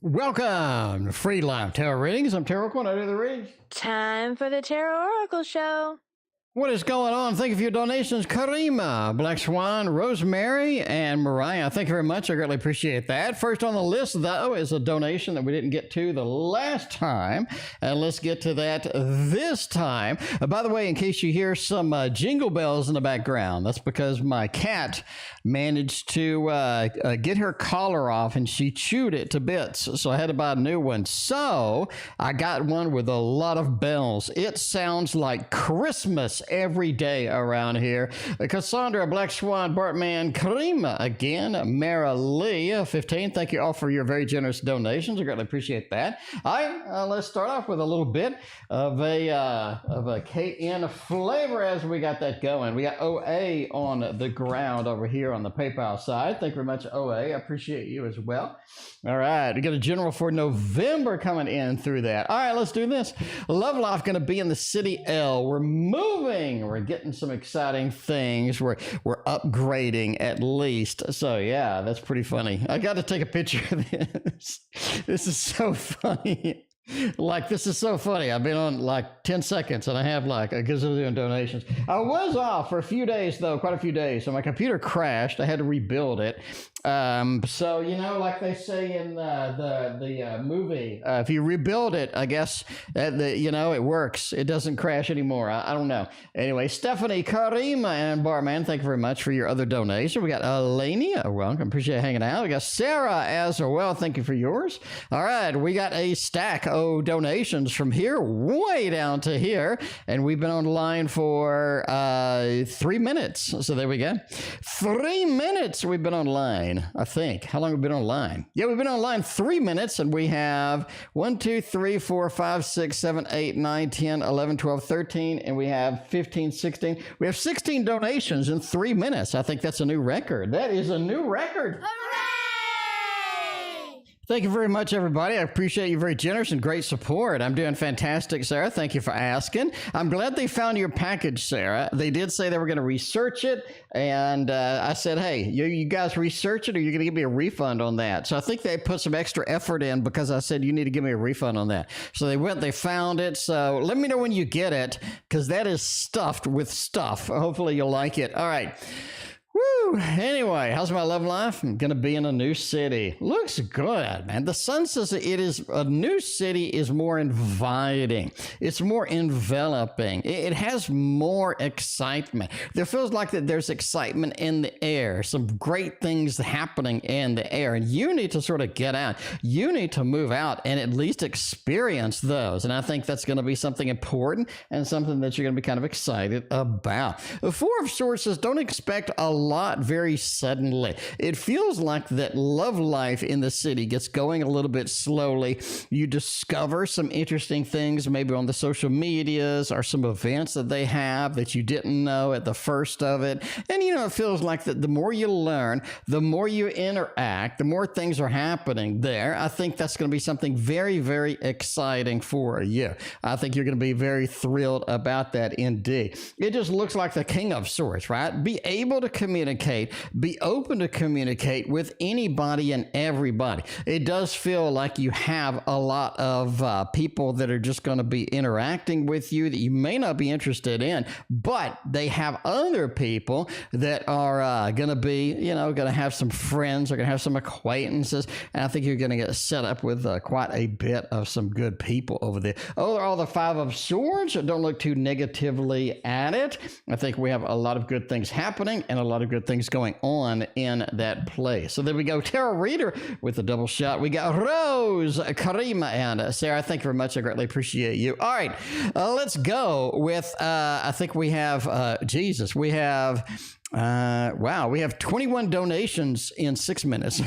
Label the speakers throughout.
Speaker 1: Welcome to Free Live Tarot Readings. I'm TarotOracle. I do the readings.
Speaker 2: Time for the TarotOracle show.
Speaker 1: What is going on? Thank you for your donations. Karima, Black Swan, Rosemary, and Mariah. Thank you very much. I greatly appreciate that. First on the list, though, is a donation that we didn't get to the last time. And let's get to that this time. By the way, in case you hear some jingle bells in the background, that's because my cat managed to get her collar off and she chewed it to bits. So I had to buy a new one. So I got one with a lot of bells. It sounds like Christmas every day around here. Cassandra, Black Swan, Bartman, Karima again, Mara Lee, 15. Thank you all for your very generous donations. I greatly appreciate that. All right, let's start off with a little bit of a KN flavor as we got that going. We got OA on the ground over here on the PayPal side. Thank you very much, OA. I appreciate you as well. All right, we got a general for November coming in through that. All right, let's do this. Love Life going to be in the City L. We're moving. We're getting some exciting things. We're upgrading at least. So yeah, that's pretty funny. I got to take a picture of this. This is so funny. Like, this is so funny. I've been on like 10 seconds and I have like a gazillion donations. I was off for a few days though, quite a few days. So my computer crashed. I had to rebuild it. So, you know, like they say in the movie, if you rebuild it, I guess, it works. It doesn't crash anymore. I don't know. Anyway, Stephanie, Karima, and Barman, thank you very much for your other donation. We got Elenia, welcome. Appreciate you hanging out. We got Sarah as well. Thank you for yours. All right, we got a stack of donations from here way down to here. And we've been online for 3 minutes. So there we go. 3 minutes we've been online. I think. How long have we been online? Yeah, we've been online 3 minutes, and we have 1, 2, 3, 4, 5, 6, 7, 8, 9, 10, 11, 12, 13, and we have 15, 16. We have 16 donations in 3 minutes. I think that's a new record. That is a new record. Hooray! Thank you very much, everybody. I appreciate you very generous and great support. I'm doing fantastic, Sarah. Thank you for asking. I'm glad they found your package, Sarah. They did say they were going to research it, and I said, hey, you guys research it, or you're going to give me a refund on that? So I think they put some extra effort in because I said, you need to give me a refund on that. So they went, they found it. So let me know when you get it, because that is stuffed with stuff. Hopefully you'll like it. All right. Woo! Anyway, how's my love life? I'm gonna be in a new city. Looks good, man. The sun says it is a new city is more inviting. It's more enveloping. It has more excitement. There feels like that there's excitement in the air. Some great things happening in the air, and you need to sort of get out. You need to move out and at least experience those. And I think that's going to be something important and something that you're going to be kind of excited about. The Four of Swords says, don't expect a lot very suddenly. It feels like that love life in the city gets going a little bit slowly. You discover some interesting things maybe on the social medias or some events that they have that you didn't know at the first of it. And you know, it feels like that the more you learn, the more you interact, the more things are happening there. I think that's going to be something very, very exciting for you. I think you're going to be very thrilled about that indeed. It just looks like the King of Swords, right? Be able to communicate, be open to communicate with anybody and everybody. It does feel like you have a lot of people that are just going to be interacting with you that you may not be interested in, but they have other people that are going to be, you know, going to have some friends, are going to have some acquaintances, and I think you're going to get set up with quite a bit of some good people over there. Oh, all the Five of Swords. Don't look too negatively at it. I think we have a lot of good things happening and a lot of good things going on in that place. So there we go. Tarot Reader with a double shot. We got Rose, Karima, and Sarah. Thank you very much. I greatly appreciate you. All right, let's go with, I think we have, Jesus, we have, wow, we have 21 donations in 6 minutes.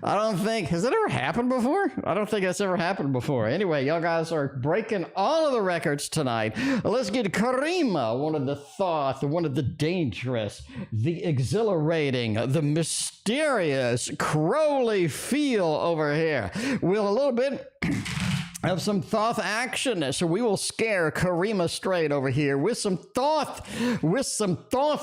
Speaker 1: I don't think, has that ever happened before? I don't think that's ever happened before. Anyway, y'all guys are breaking all of the records tonight. Let's get Karima, one of the thoth, one of the dangerous, the exhilarating, the mysterious Crowley feel over here. Will a little bit of some thoth action. So we will scare Karima straight over here with some thoth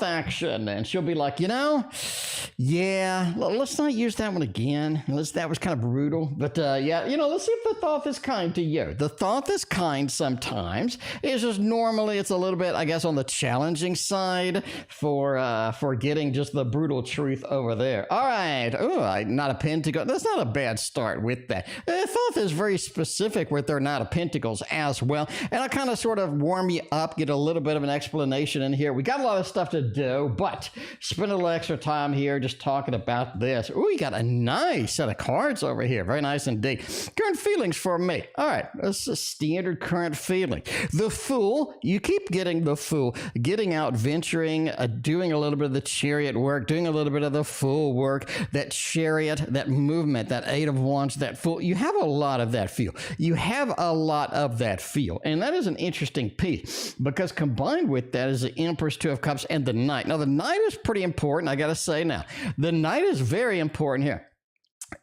Speaker 1: action. And she'll be like, yeah, let's not use that one again. That was kind of brutal. But yeah, let's see if the thoth is kind to you. The thoth is kind sometimes. It's just normally it's a little bit, I guess, on the challenging side for getting just the brutal truth over there. All right. Oh, not a pentacle. That's not a bad start with that. Thoth is very specific with their Knight of Pentacles as well. And I'll kind of sort of warm you up, get a little bit of an explanation in here. We got a lot of stuff to do, but spend a little extra time here just talking about this. Ooh, you got a nice set of cards over here. Very nice indeed. Current feelings for me. All right, that's a standard current feeling. The Fool, you keep getting the Fool, getting out, venturing, doing a little bit of the Chariot work, doing a little bit of the Fool work, that Chariot, that movement, that Eight of Wands, that Fool. You have a lot of that feel. You have a lot of that feel. And that is an interesting piece because combined with that is the Empress, Two of Cups, and the Knight. Now, the Knight is pretty important, I got to say now. The Knight is very important here.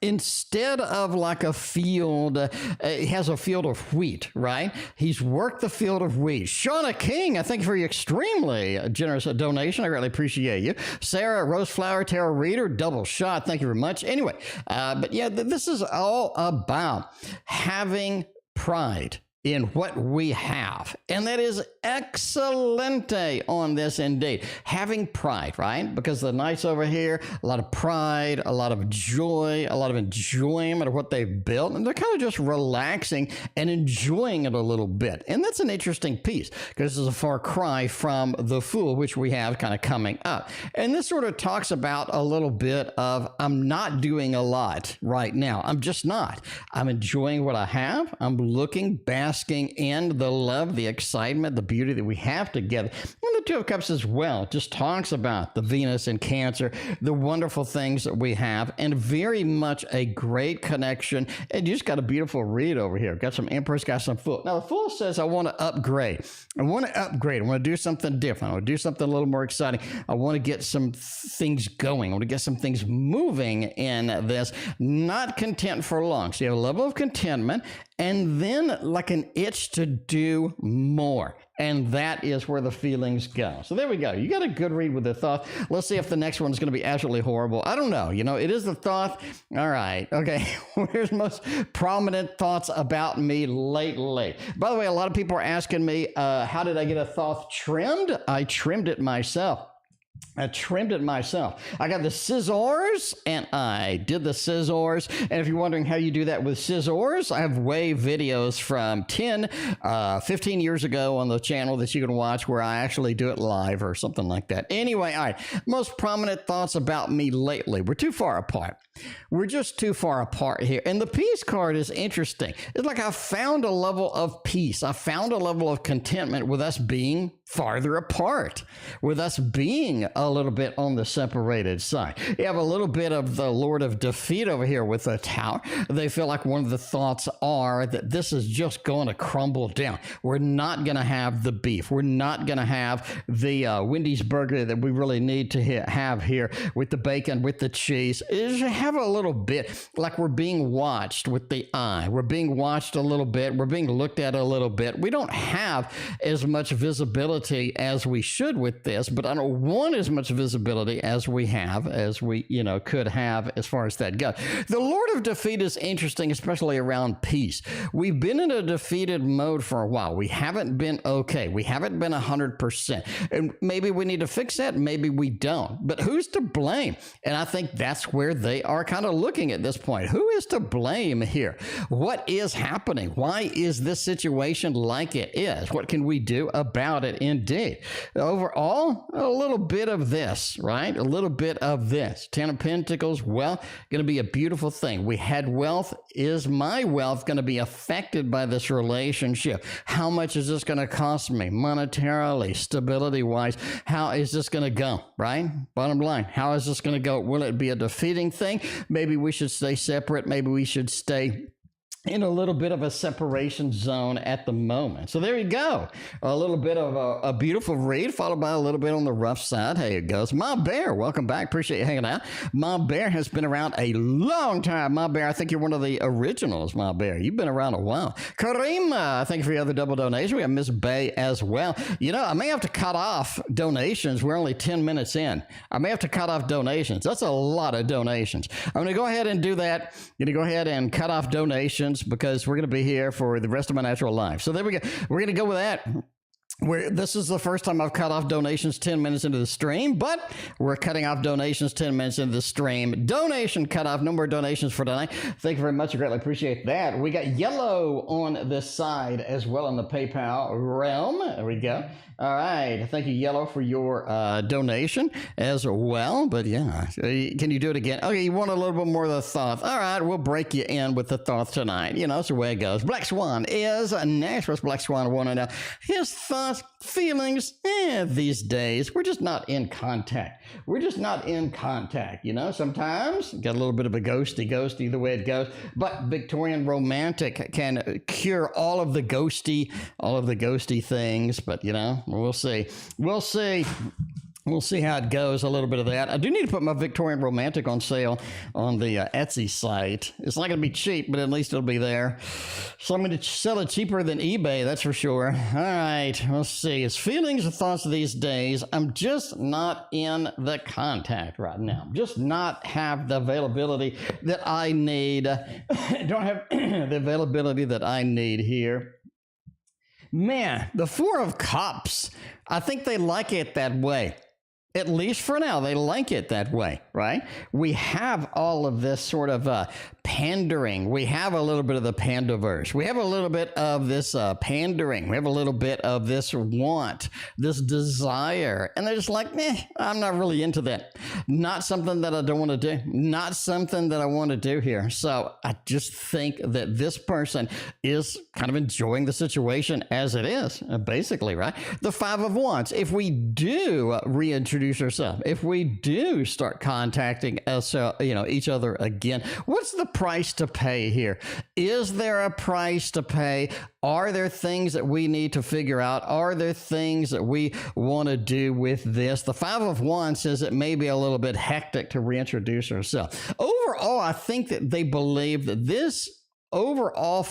Speaker 1: Instead of like a field, he has a field of wheat, right? He's worked the field of wheat. Shawna King, I thank you for your extremely generous donation. I greatly appreciate you. Sarah, Roseflower, Tarot Reader, double shot. Thank you very much. Anyway, but yeah, this is all about having pride in what we have. And that is excelente on this indeed. Having pride, right? Because the Knight's over here, a lot of pride, a lot of joy, a lot of enjoyment of what they've built. And they're kind of just relaxing and enjoying it a little bit. And that's an interesting piece because this is a far cry from the Fool, which we have kind of coming up. And this sort of talks about a little bit of, I'm not doing a lot right now. I'm just not. I'm enjoying what I have. I'm looking back, basking in the love, the excitement, the beauty that we have together. And the Two of Cups as well just talks about the Venus in Cancer, the wonderful things that we have, and very much a great connection. And you just got a beautiful read over here. Got some Empress, got some Fool. Now, the Fool says, I want to upgrade. I want to do something different. I want to do something a little more exciting. I want to get some things going. I want to get some things moving in this. Not content for long. So you have a level of contentment, and then like an itch to do more. And that is where the feelings go. So there we go. You got a good read with the Thoth. Let's see if the next one is going to be absolutely horrible. I don't know. It is the Thoth. All right. Okay. Where's most prominent thoughts about me lately? By the way, a lot of people are asking me, how did I get a Thoth trimmed? I trimmed it myself. I trimmed it myself. I got the scissors and I did the scissors. And if you're wondering how you do that with scissors, I have way videos from 15 years ago on the channel that you can watch where I actually do it live or something like that. Anyway, all right. Most prominent thoughts about me lately. We're too far apart. We're just too far apart here. And the peace card is interesting. It's like I found a level of peace. I found a level of contentment with us being farther apart, with us being a little bit on the separated side. You have a little bit of the Lord of Defeat over here with the Tower. They feel like one of the thoughts are that this is just going to crumble down. We're not going to have the beef. We're not going to have the Wendy's burger that we really need to have here with the bacon, with the cheese. You have a little bit like we're being watched with the eye. We're being watched a little bit. We're being looked at a little bit. We don't have as much visibility as we should with this, but I don't want as much visibility as we have, as we, could have as far as that goes. The Lord of Defeat is interesting, especially around peace. We've been in a defeated mode for a while. We haven't been okay. We haven't been 100%. And maybe we need to fix that. Maybe we don't. But who's to blame? And I think that's where they are kind of looking at this point. Who is to blame here? What is happening? Why is this situation like it is? What can we do about it? Indeed. Overall, a little bit of this, right? A little bit of this. Ten of Pentacles, well, going to be a beautiful thing. We had wealth. Is my wealth going to be affected by this relationship? How much is this going to cost me monetarily, stability-wise? How is this going to go, right? Bottom line, how is this going to go? Will it be a defeating thing? Maybe we should stay separate. Maybe we should stay in a little bit of a separation zone at the moment. So there you go. A little bit of a beautiful read, followed by a little bit on the rough side. Hey, it goes. Ma Bear, welcome back. Appreciate you hanging out. Ma Bear has been around a long time. Ma Bear, I think you're one of the originals, Ma Bear. You've been around a while. Karima, thank you for your other double donation. We have Miss Bay as well. You know, I may have to cut off donations. We're only 10 minutes in. I may have to cut off donations. That's a lot of donations. I'm going to go ahead and do that. I'm going to go ahead and cut off donations, because we're going to be here for the rest of my natural life. So there we go. We're going to go with that. This is the first time I've cut off donations 10 minutes into the stream, but we're cutting off donations 10 minutes into the stream. Donation cutoff. No more donations for tonight. Thank you very much. I greatly appreciate that. We got yellow on this side as well in the PayPal realm. There we go. All right. Thank you, Yellow, for your donation as well. But yeah, can you do it again? Okay, you want a little bit more of the thoth. All right, we'll break you in with the thoth tonight. You know, that's the way it goes. Black Swan is Nashville's Black Swan. Want to know his thoughts, feelings these days. We're just not in contact. We're just not in contact. You know, sometimes got a little bit of a ghosty the way it goes. But Victorian romantic can cure all of the ghosty things. But you know, we'll see. We'll see how it goes, a little bit of that. I do need to put my Victorian Romantic on sale on the Etsy site. It's not going to be cheap, but at least it'll be there. So I'm going to sell it cheaper than eBay, that's for sure. All right, let's see. His feelings and thoughts these days. I'm just not in the contact right now. Just not have the availability that I need. Don't have the availability that I need here. Man, the Four of Cups, I think they like it that way. At least for now, they like it that way, right? We have all of this sort of pandering. We have a little bit of the pandaverse. We have a little bit of this pandering. We have a little bit of this want, this desire. And they're just like, I'm not really into that. Not something that I don't want to do. Not something that I want to do here. So I just think that this person is kind of enjoying the situation as it is, basically, right? The Five of Wands. If we do reintroduce ourselves, if we do start contacting us, each other again, what's the price to pay here? Is there a price to pay? Are there things that we need to figure out? Are there things that we want to do with this? The Five of Wands says it may be a little bit hectic to reintroduce ourselves. Overall, I think that they believe that this overall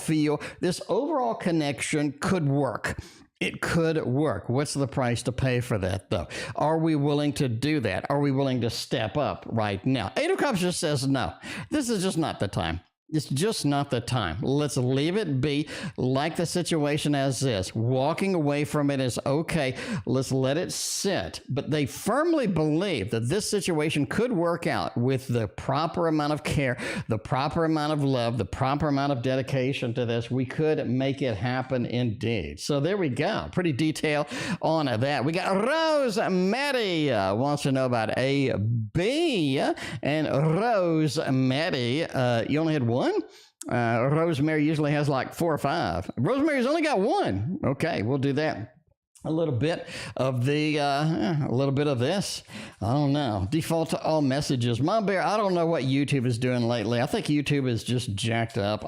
Speaker 1: connection could work. It could work. What's the price to pay for that, though? Are we willing to do that? Are we willing to step up right now? Eight of Cups just says no. This is just not the time. It's just not the time. Let's leave it be, like the situation as is. Walking away from it is okay. Let's let it sit. But they firmly believe that this situation could work out with the proper amount of care, the proper amount of love, the proper amount of dedication to this. We could make it happen indeed. So there we go. Pretty detail on that. We got Rosemary wants to know about AB. And Rosemary, you only had one? Rosemary usually has like 4 or 5. Rosemary's only got 1. Okay, we'll do that. A little bit of a little bit of this. I don't know. Default to all messages. Mom Bear, I don't know what YouTube is doing lately. I think YouTube is just jacked up.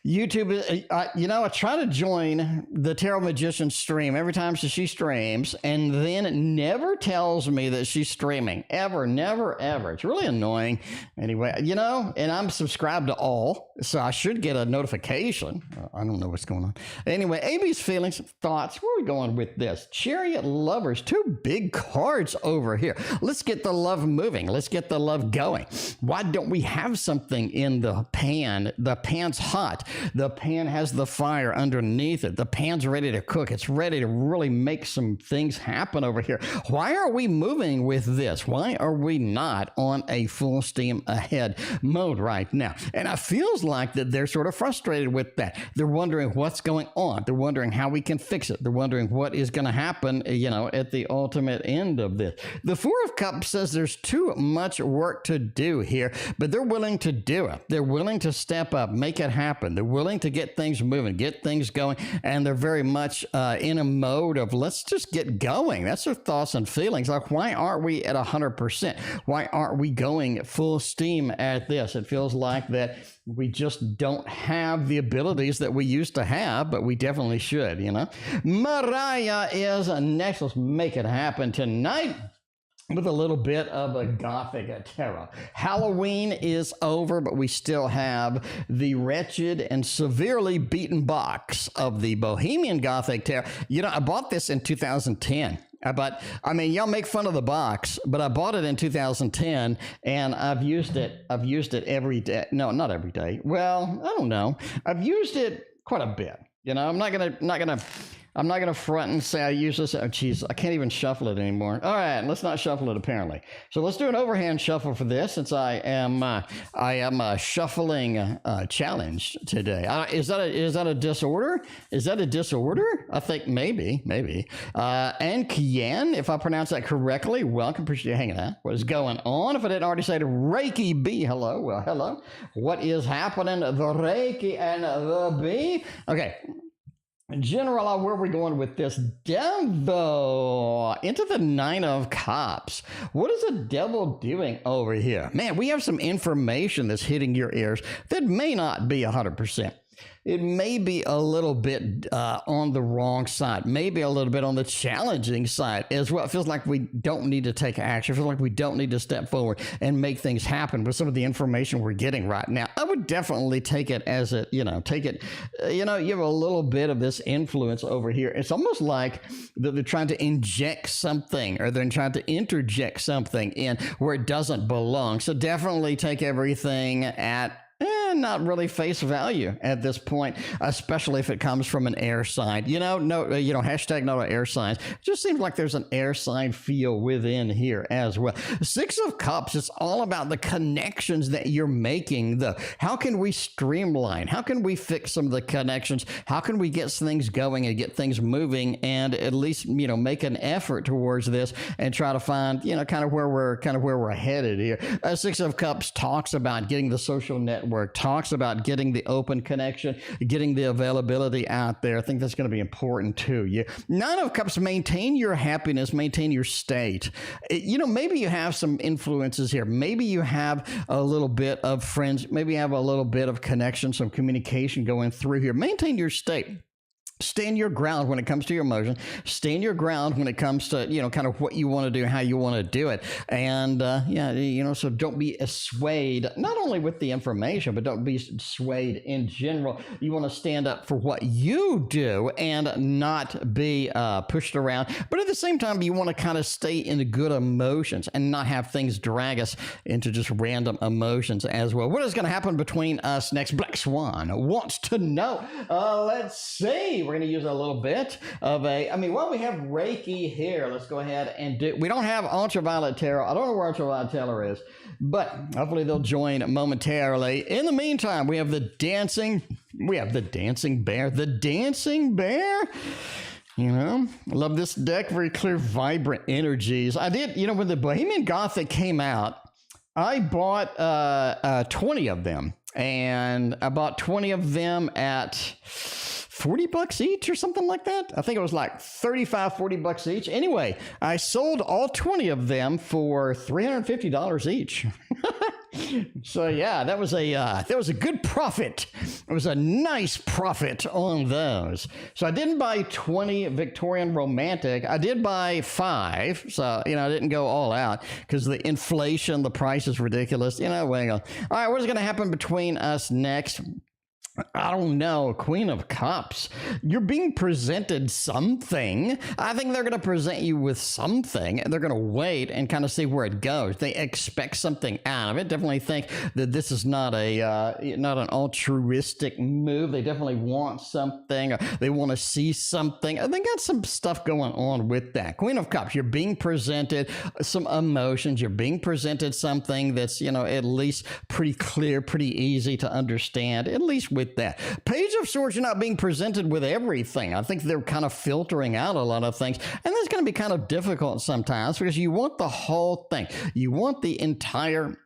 Speaker 1: YouTube, I try to join the Tarot Magician stream every time she streams, and then it never tells me that she's streaming. Ever, never, ever. It's really annoying. Anyway, and I'm subscribed to all, so I should get a notification. I don't know what's going on. Anyway, AB's feelings, thoughts. Where are we going with this? Chariot Lovers, 2 big cards over here. Let's get the love moving. Let's get the love going. Why don't we have something in the pan? The pan's hot. The pan has the fire underneath it. The pan's ready to cook. It's ready to really make some things happen over here. Why are we moving with this? Why are we not on a full steam ahead mode right now? And it feels like that they're sort of frustrated with that. They're wondering what's going on. They're wondering how we can fix it. They're wondering what is going to happen, at the ultimate end of this. The Four of Cups says there's too much work to do here, but they're willing to do it. They're willing to step up, make it happen. They're willing to get things moving, get things going, and they're very much in a mode of let's just get going. That's their thoughts and feelings. Like, why aren't we at 100%? Why aren't we going full steam at this? It feels like that we just don't have the abilities that we used to have, but we definitely should, you know. Mariah is next. Let's make it happen tonight with a little bit of a Gothic tarot. Halloween is over, but we still have the wretched and severely beaten box of the Bohemian Gothic tarot. You know, I bought this in 2010. I mean, y'all make fun of the box, but I bought it in 2010, and I've used it every day. No, not every day. Well, I don't know. I've used it quite a bit. You know, I'm not gonna front and say I use this. Oh, geez, I can't even shuffle it anymore. All right, let's not shuffle it apparently. So let's do an overhand shuffle for this, since I am shuffling challenged today. Is that a disorder? Is that a disorder? I think maybe. And Kian, if I pronounce that correctly, welcome. Appreciate you hanging out. What is going on? If I didn't already say to Reiki B, hello. Well, hello. What is happening? The Reiki and the B. Okay. In general, where are we going with this? Devil into the Nine of Cups. What is the devil doing over here? Man, we have some information that's hitting your ears that may not be 100%. It may be a little bit on the wrong side, maybe a little bit on the challenging side as well. It feels like we don't need to take action. It feels like we don't need to step forward and make things happen with some of the information we're getting right now. I would definitely take it as a, you have a little bit of this influence over here. It's almost like they're trying to inject something, or they're trying to interject something in where it doesn't belong. So definitely take everything at not really face value at this point, especially if it comes from an air sign. Hashtag not an air sign. It just seems like there's an air sign feel within here as well. Six of Cups, it's all about the connections that you're making. How can we streamline? How can we fix some of the connections? How can we get things going and get things moving, and at least, make an effort towards this and try to find, kind of where we're headed here. Six of Cups talks about getting the social network, talks about getting the open connection, getting the availability out there. I think that's going to be important too. Nine of Cups, maintain your happiness, maintain your state. Maybe you have some influences here. Maybe you have a little bit of friends. Maybe you have a little bit of connection, some communication going through here. Maintain your state. Stand your ground when it comes to your emotion. Stand your ground when it comes to, kind of what you want to do, how you want to do it. And, so don't be swayed, not only with the information, but don't be swayed in general. You want to stand up for what you do and not be pushed around. But at the same time, you want to kind of stay in the good emotions and not have things drag us into just random emotions as well. What is going to happen between us next? Black Swan wants to know. Let's see. We're going to use a little bit of while we have Reiki here, let's go ahead and we don't have Ultraviolet Tarot. I don't know where Ultraviolet Tarot is, but hopefully they'll join momentarily. In the meantime, we have the dancing bear. The dancing bear. I love this deck. Very clear, vibrant energies. I did, when the Bohemian Gothic came out, I bought 20 of them, and I bought 20 of them at $40 each or something like that. I think it was like $35-$40 each. Anyway, I sold all 20 of them for $350 each. So yeah, that was a good profit. It was a nice profit on those. So I didn't buy 20 Victorian Romantic. I did buy 5. So, I didn't go all out because the inflation, the price is ridiculous. All right, what is going to happen between us next? I don't know. Queen of Cups. You're being presented something. I think they're going to present you with something, and they're going to wait and kind of see where it goes. They expect something out of it. Definitely think that this is not an altruistic move. They definitely want something. Or they want to see something. They got some stuff going on with that. Queen of Cups. You're being presented some emotions. You're being presented something that's, at least pretty clear, pretty easy to understand, at least with with that. Page of Swords, you're not being presented with everything. I think they're kind of filtering out a lot of things. And that's going to be kind of difficult sometimes because you want the whole thing. You want the entire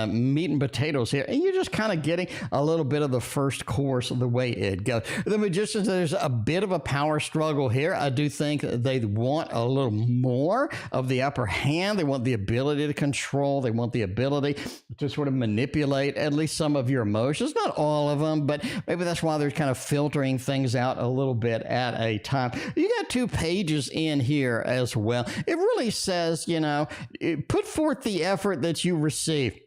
Speaker 1: meat and potatoes here. And you're just kind of getting a little bit of the first course of the way it goes. The Magicians, there's a bit of a power struggle here. I do think they want a little more of the upper hand. They want the ability to control. They want the ability to sort of manipulate at least some of your emotions. Not all of them, but maybe that's why they're kind of filtering things out a little bit at a time. You got 2 pages in here as well. It really says, you know, put forth the effort that you receive.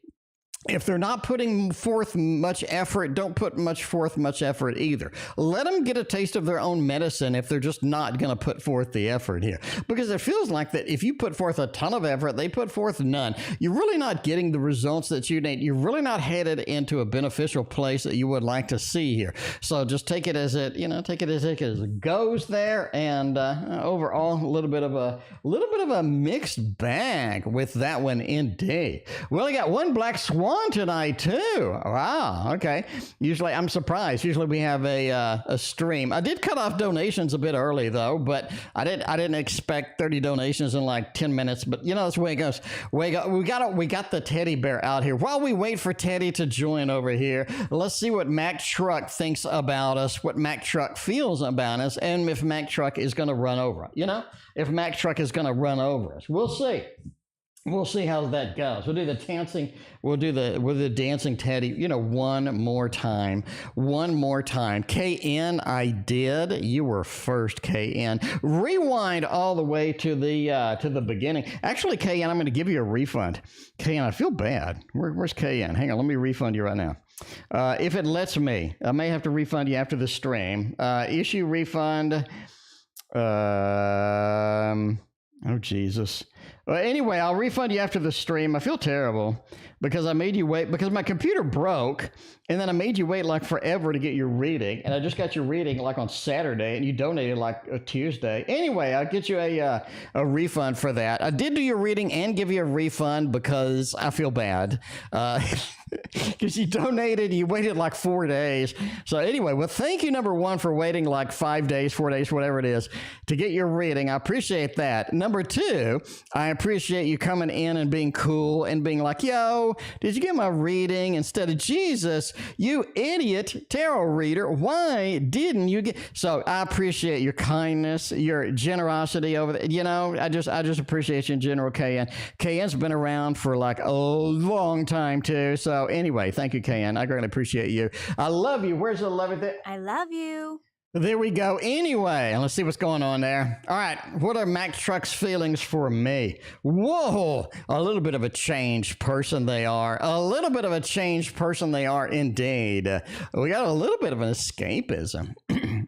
Speaker 1: If they're not putting forth much effort, don't put forth much effort either. Let them get a taste of their own medicine if they're just not going to put forth the effort here. Because it feels like that if you put forth a ton of effort, they put forth none. You're really not getting the results that you need. You're really not headed into a beneficial place that you would like to see here. So just take it as it, you know, take it as it goes there. And overall, a little bit of a mixed bag with that one indeed. Well, we got one black swan tonight too. Wow. Okay. Usually I'm surprised. Usually we have a stream. I did cut off donations a bit early though, but I didn't expect 30 donations in like 10 minutes, but you know, that's the way it goes. We got the teddy bear out here. While we wait for Teddy to join over here, let's see what Mack Truck thinks about us, what Mack Truck feels about us, and if Mack Truck is going to run over us. You know, if Mack Truck is going to run over us. We'll see. We'll see how that goes. We'll do the dancing. We'll do the dancing teddy. You know, one more time. KN, I did. You were first, KN. Rewind all the way to the beginning. Actually, KN, I'm going to give you a refund. KN, I feel bad. Where's KN? Hang on, let me refund you right now. If it lets me, I may have to refund you after the stream. Issue refund. Oh Jesus. Well, anyway, I'll refund you after the stream. I feel terrible because I made you wait because my computer broke and then I made you wait like forever to get your reading. And I just got your reading like on Saturday and you donated like a Tuesday. Anyway, I'll get you a refund for that. I did do your reading and give you a refund because I feel bad. Because you donated, you waited like 4 days. So anyway, well, thank you, number one, for waiting like 5 days, 4 days, whatever it is, to get your reading. I appreciate that. Number two, I appreciate you coming in and being cool and being like, yo, did you get my reading? Instead of Jesus, you idiot tarot reader, why didn't you get... So I appreciate your kindness, your generosity over there. You know, I just appreciate you in general, KN. KN's been around for like a long time too. So anyway, thank you, KN. I greatly appreciate you. I love you. Where's the love?
Speaker 2: I love you.
Speaker 1: There we go. Anyway, let's see what's going on there. All right. What are Mack Truck's feelings for me? Whoa. A little bit of a changed person they are. A little bit of a changed person they are indeed. We got a little bit of an escapism.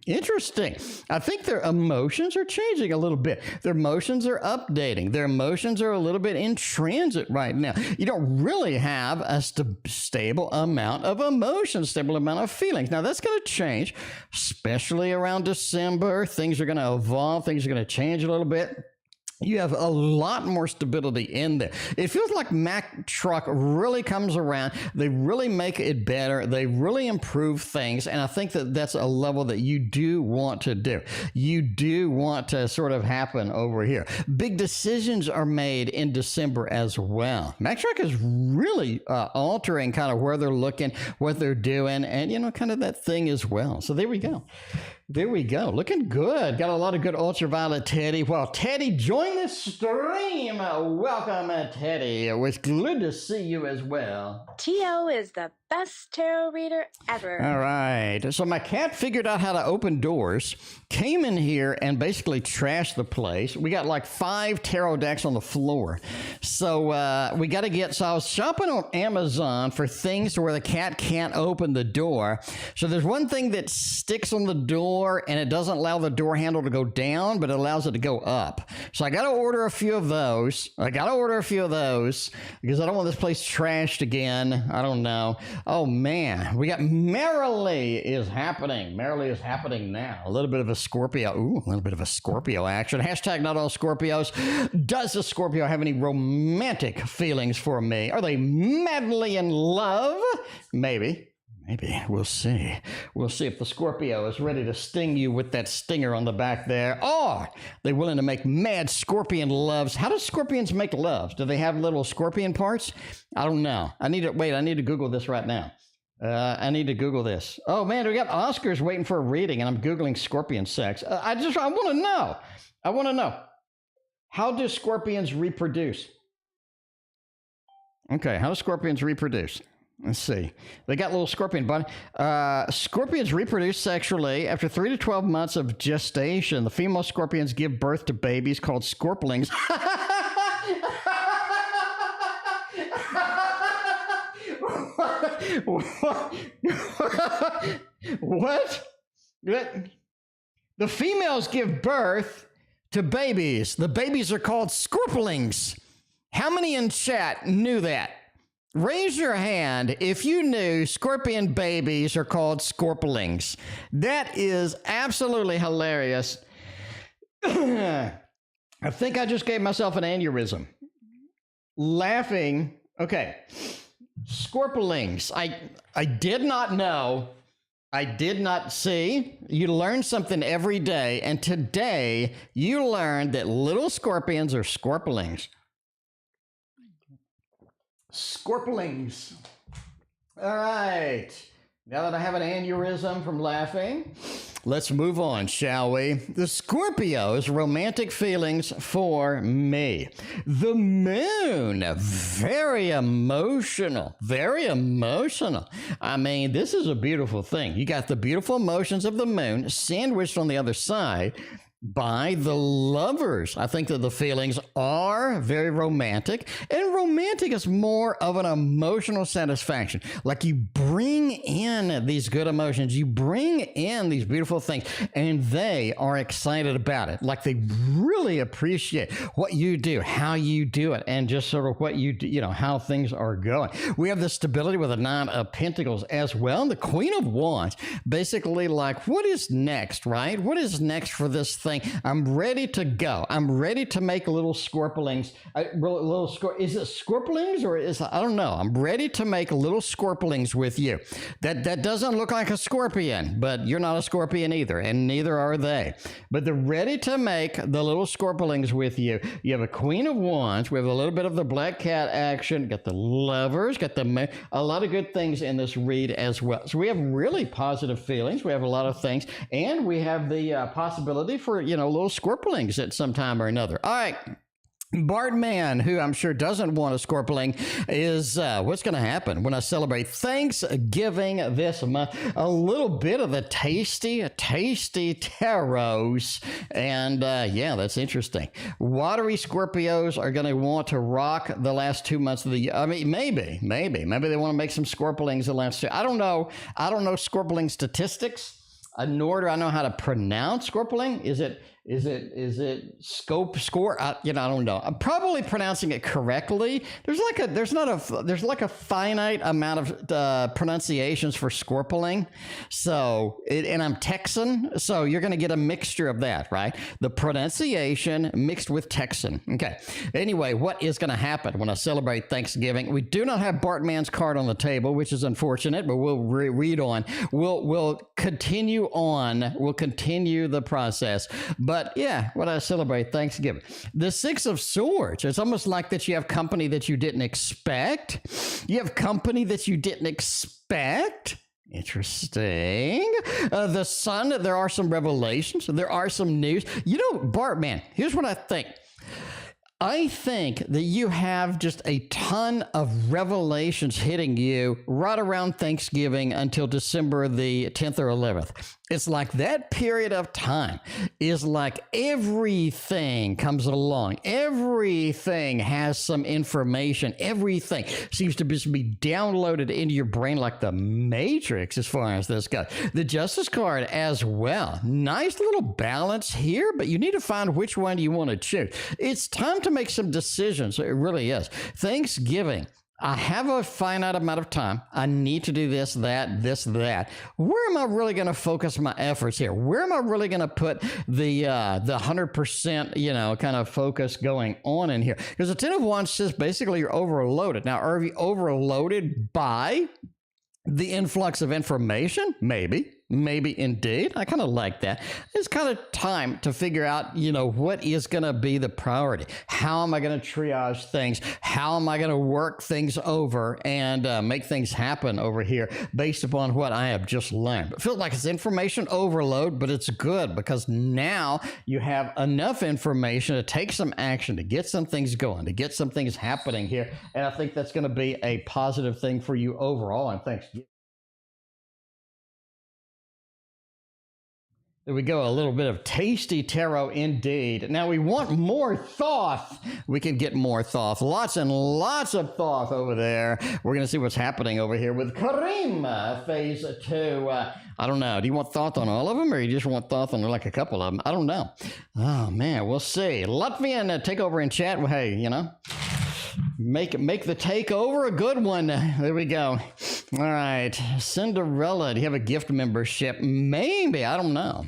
Speaker 1: Interesting. I think their emotions are changing a little bit. Their emotions are updating. Their emotions are a little bit in transit right now. You don't really have a stable amount of emotions, stable amount of feelings. Now, that's going to change, especially around December. Things are going to evolve. Things are going to change a little bit. You have a lot more stability in there. It feels like Mack Truck really comes around. They really make it better. They really improve things. And I think that that's a level that you do want to do. You do want to sort of happen over here. Big decisions are made in December as well. Mack Truck is really altering kind of where they're looking, what they're doing, and, you know, kind of that thing as well. So there we go. There we go. Looking good. Got a lot of good ultraviolet Teddy. Well, Teddy, join the stream. Welcome, Teddy. It was good to see you as well.
Speaker 2: T.O. is the best tarot reader ever.
Speaker 1: All right. So my cat figured out how to open doors, came in here and basically trashed the place. We got like 5 tarot decks on the floor. So we got to get, so I was shopping on Amazon for things to where the cat can't open the door. So there's one thing that sticks on the door and it doesn't allow the door handle to go down, but it allows it to go up. So I got to order a few of those. Because I don't want this place trashed again. I don't know. Oh man, we got Merrily is happening. Merrily is happening now. A little bit of a Scorpio. Ooh, a little bit of a Scorpio action. Hashtag not all Scorpios. Does the Scorpio have any romantic feelings for me? Are they madly in love? Maybe. Maybe. We'll see. We'll see if the Scorpio is ready to sting you with that stinger on the back there. Or they're willing to make mad scorpion loves. How do scorpions make loves? Do they have little scorpion parts? I don't know. I need to Google this right now. I need to Google this. Oh, man, we got Oscars waiting for a reading, and I'm Googling scorpion sex. I want to know. I want to know. How do scorpions reproduce? Okay, how do scorpions reproduce? Let's see. They got little scorpion body. Scorpions reproduce sexually after 3 to 12 months of gestation. The female scorpions give birth to babies called scorpions. What? The females give birth to babies. The babies are called scorpions. How many in chat knew that? Raise your hand if you knew scorpion babies are called scorpions. That is absolutely hilarious. I think I just gave myself an aneurysm. Laughing. Okay. Scorpions. I did not know. I did not see. You learn something every day. And today you learned that little scorpions are scorpions. Scorpions. All right. Now that I have an aneurysm from laughing, let's move on, shall we? The Scorpios' romantic feelings for me. The moon, very emotional, very emotional. I mean, this is a beautiful thing. You got the beautiful emotions of the moon sandwiched on the other side by the lovers. I think that the feelings are very romantic, and romantic is more of an emotional satisfaction. Like you bring in these good emotions, you bring in these beautiful things, and they are excited about it. Like they really appreciate what you do, how you do it, and just sort of what you do, you know, how things are going. We have the stability with the 9 of Pentacles as well. And the Queen of Wands, basically like, what is next, right? What is next for this thing? I'm ready to go. I'm ready to make little scorpions. Is it scorpions or is I don't know. I'm ready to make little scorpions with you. That doesn't look like a scorpion, but you're not a scorpion either, and neither are they. But they're ready to make the little scorpions with you. You have a Queen of Wands. We have a little bit of the Black Cat action. Got the lovers. Got a lot of good things in this read as well. So we have really positive feelings. We have a lot of things, and we have the possibility for little scorpions at some time or another. All right. Bartman, who I'm sure doesn't want a scorpion, is what's going to happen when I celebrate Thanksgiving this month. A little bit of the tasty tarots. And yeah, that's interesting. Watery Scorpios are going to want to rock the last 2 months of the year. I mean, maybe they want to make some scorpions the last 2. I don't know scorpion statistics. Nor do I know how to pronounce scorpion. Is it score? I don't know. I'm probably pronouncing it correctly. There's like a finite amount of pronunciations for scorpion. So, and I'm Texan, so you're going to get a mixture of that, right? The pronunciation mixed with Texan. Okay. Anyway, what is going to happen when I celebrate Thanksgiving? We do not have Bartman's card on the table, which is unfortunate, but we'll read on. We'll continue on. We'll continue the process. But yeah, when I celebrate Thanksgiving, the 6 of Swords, it's almost like that you have company that you didn't expect. You have company that you didn't expect. Interesting. The Sun, there are some revelations. There are some news. Bartman, here's what I think. I think that you have just a ton of revelations hitting you right around Thanksgiving until December the 10th or 11th. It's like that period of time is like everything comes along. Everything has some information. Everything seems to just be downloaded into your brain like the Matrix as far as this goes. The Justice card as well. Nice little balance here, but you need to find which one you want to choose. It's time to make some decisions. It really is. Thanksgiving. I have a finite amount of time. I need to do this, that. Where am I really going to focus my efforts here? Where am I really going to put the 100%, kind of focus going on in here? Because the 10 of Wands says basically you're overloaded. Now, are you overloaded by The influx of information, maybe indeed. I kind of like that. It's kind of time to figure out, what is going to be the priority. How am I going to triage things? How am I going to work things over and make things happen over here based upon what I have just learned? It feels like it's information overload, but it's good because now you have enough information to take some action, to get some things going, to get some things happening here. And I think that's going to be a positive thing for you overall. And thanks. There we go, a little bit of tasty tarot indeed. Now we want more thoth. We can get more thoth. Lots and lots of thoth over there. We're going to see what's happening over here with karima, phase 2. I don't know. Do you want thoth on all of them, or you just want thoth on like a couple of them? I don't know. Oh, man, we'll see. Latvian takeover in chat. Well, hey, make the takeover a good one. There we go. All right, Cinderella, do you have a gift membership? Maybe. I don't know.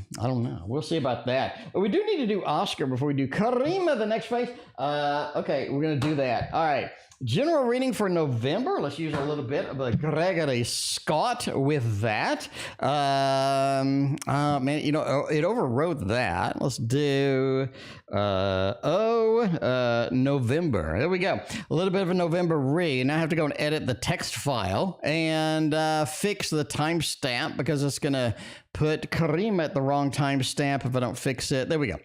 Speaker 1: We'll see about that. But we do need to do Oscar before we do Karima, the next phase. Okay, we're going to do that. All right. General reading for November. Let's use a little bit of a Gregory Scott with that. Man, it overwrote that. Let's do November. There we go. A little bit of a November read. Now I have to go and edit the text file and fix the timestamp because it's going to put Karima at the wrong timestamp if I don't fix it. There we go.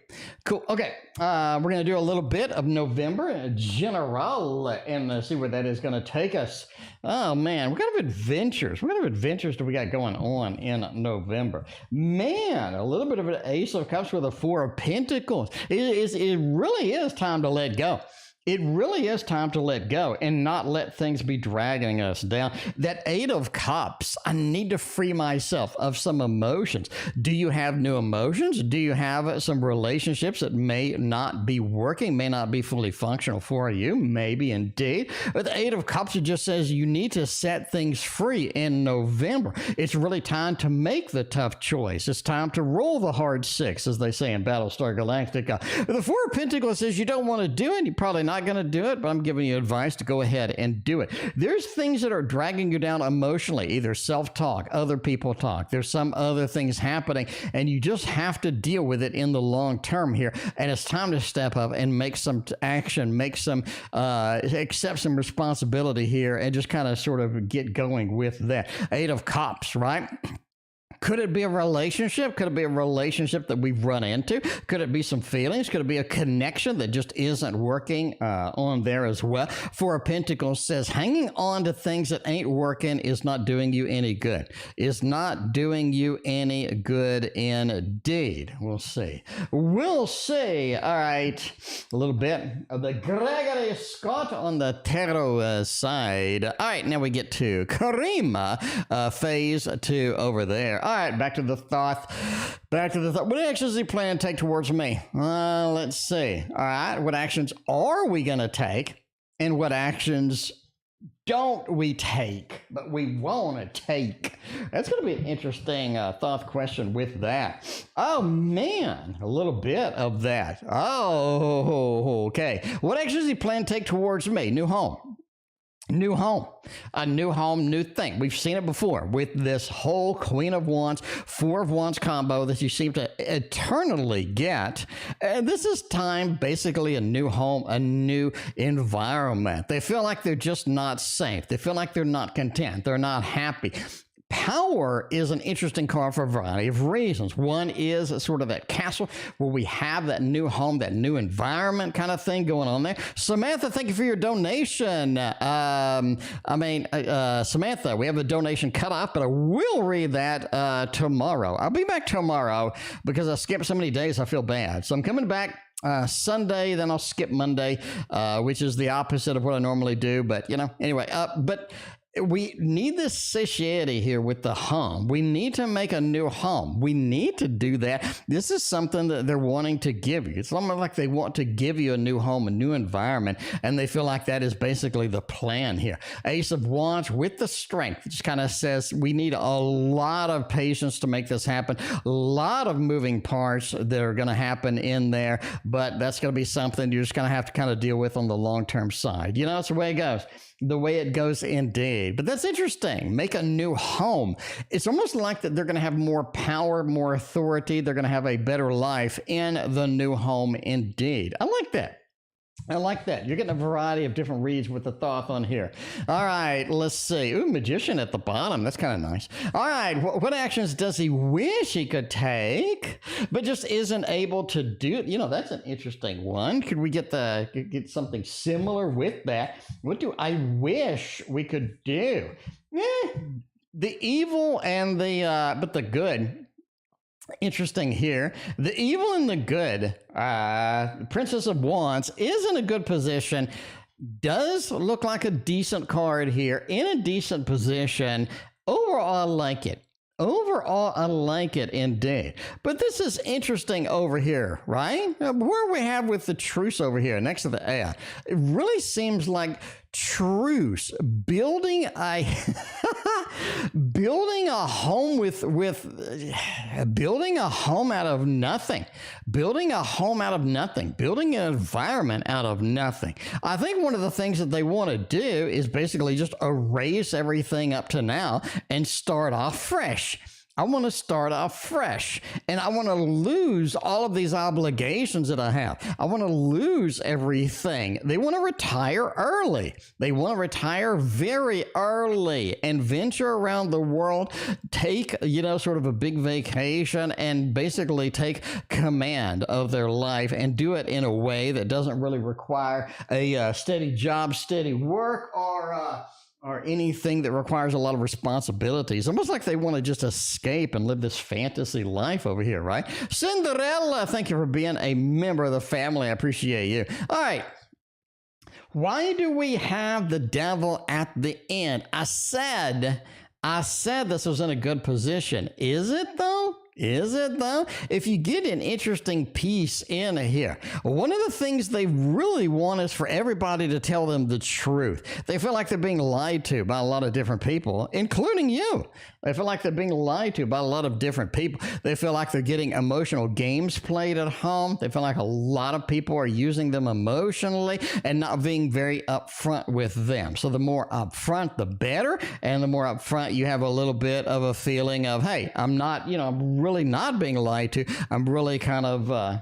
Speaker 1: Cool. Okay. We're going to do a little bit of November General and see where that is going to take us. Oh, man. What kind of adventures? What kind of adventures do we got going on in November? Man, a little bit of an Ace of Cups with a Four of Pentacles. It really is time to let go. It really is time to let go and not let things be dragging us down. That Eight of Cups, I need to free myself of some emotions. Do you have new emotions? Do you have some relationships that may not be working, may not be fully functional for you? Maybe indeed. But the Eight of Cups, it just says you need to set things free in November. It's really time to make the tough choice. It's time to roll the hard six, as they say in Battlestar Galactica. The Four of Pentacles says you don't want to do it. You're probably not going to do it, but I'm giving you advice to go ahead and do it. There's things that are dragging you down emotionally, either self-talk, other people talk. There's some other things happening, and you just have to deal with it in the long term here. And it's time to step up and make some action, accept some responsibility here, and just kind of sort of get going with that. Eight of Cups, right? Could it be a relationship? Could it be a relationship that we've run into? Could it be some feelings? Could it be a connection that just isn't working on there as well? Four of Pentacles says hanging on to things that ain't working is not doing you any good. Is not doing you any good indeed. We'll see. We'll see. All right. A little bit of the Gregory Scott on the tarot side. All right. Now we get to Karima, phase 2 over there. All right, back to the thought. What actions does he plan to take towards me? Let's see. All right, what actions are we going to take? And what actions don't we take, but we want to take? That's going to be an interesting thought question with that. Oh, man, a little bit of that. Oh, okay. What actions does he plan to take towards me? New home. New home, a new home, new thing. We've seen it before with this whole Queen of Wands, Four of Wands combo that you seem to eternally get. And this is time, basically a new home, a new environment. They feel like they're just not safe. They feel like they're not content. They're not happy. Power is an interesting card for a variety of reasons. One is sort of that castle where we have that new home, that new environment kind of thing going on there. Samantha, thank you for your donation. Samantha, we have a donation cut off, but I will read that tomorrow. I'll be back tomorrow because I skipped so many days I feel bad. So I'm coming back Sunday, then I'll skip Monday, which is the opposite of what I normally do. But, anyway, but we need this satiety here with the home. We need to make a new home. We need to do that. This is something that they're wanting to give you. It's almost like they want to give you a new home, a new environment, and they feel like that is basically the plan here. Ace of Wands with the strength. It just kind of says we need a lot of patience to make this happen. A lot of moving parts that are going to happen in there, but that's going to be something you're just going to have to kind of deal with on the long-term side. It's the way it goes. The way it goes indeed. indeed. But that's interesting. Make a new home. It's almost like that they're going to have more power, more authority. They're going to have a better life in the new home indeed. I like that. I like that. You're getting a variety of different reads with the thoth on here. All right, let's see. Ooh, magician at the bottom. That's kind of nice. All right, what actions does he wish he could take, but just isn't able to do? You know, that's an interesting one. Could we get something similar with that? What do I wish we could do? The evil and but the good. Interesting here. The evil and the good, Princess of Wands is in a good position. Does look like a decent card here, in a decent position. Overall, I like it. Overall, I like it indeed. But this is interesting over here, right? Where we have with the truce over here next to the A. It really seems like truce, building a building a home building a home out of nothing, building a home out of nothing, building an environment out of nothing. I think one of the things that they want to do is basically just erase everything up to now and start off fresh. I want to start off fresh, and I want to lose all of these obligations that I have. I want to lose everything. They want to retire early. They want to retire very early and venture around the world, take, sort of a big vacation, and basically take command of their life and do it in a way that doesn't really require a steady job, steady work, or anything that requires a lot of responsibilities. Almost like they want to just escape and live this fantasy life over here, right? Cinderella, thank you for being a member of the family. I appreciate you. All right. Why do we have the devil at the end? I said this was in a good position. Is it though? Is it though? If you get an interesting piece in here, one of the things they really want is for everybody to tell them the truth. They feel like they're being lied to by a lot of different people, including you. They feel like they're being lied to by a lot of different people. They feel like they're getting emotional games played at home. They feel like a lot of people are using them emotionally and not being very upfront with them. So the more upfront, the better. And the more upfront you have a little bit of a feeling of, hey, I'm not, I'm really not being lied to. I'm really kind of, on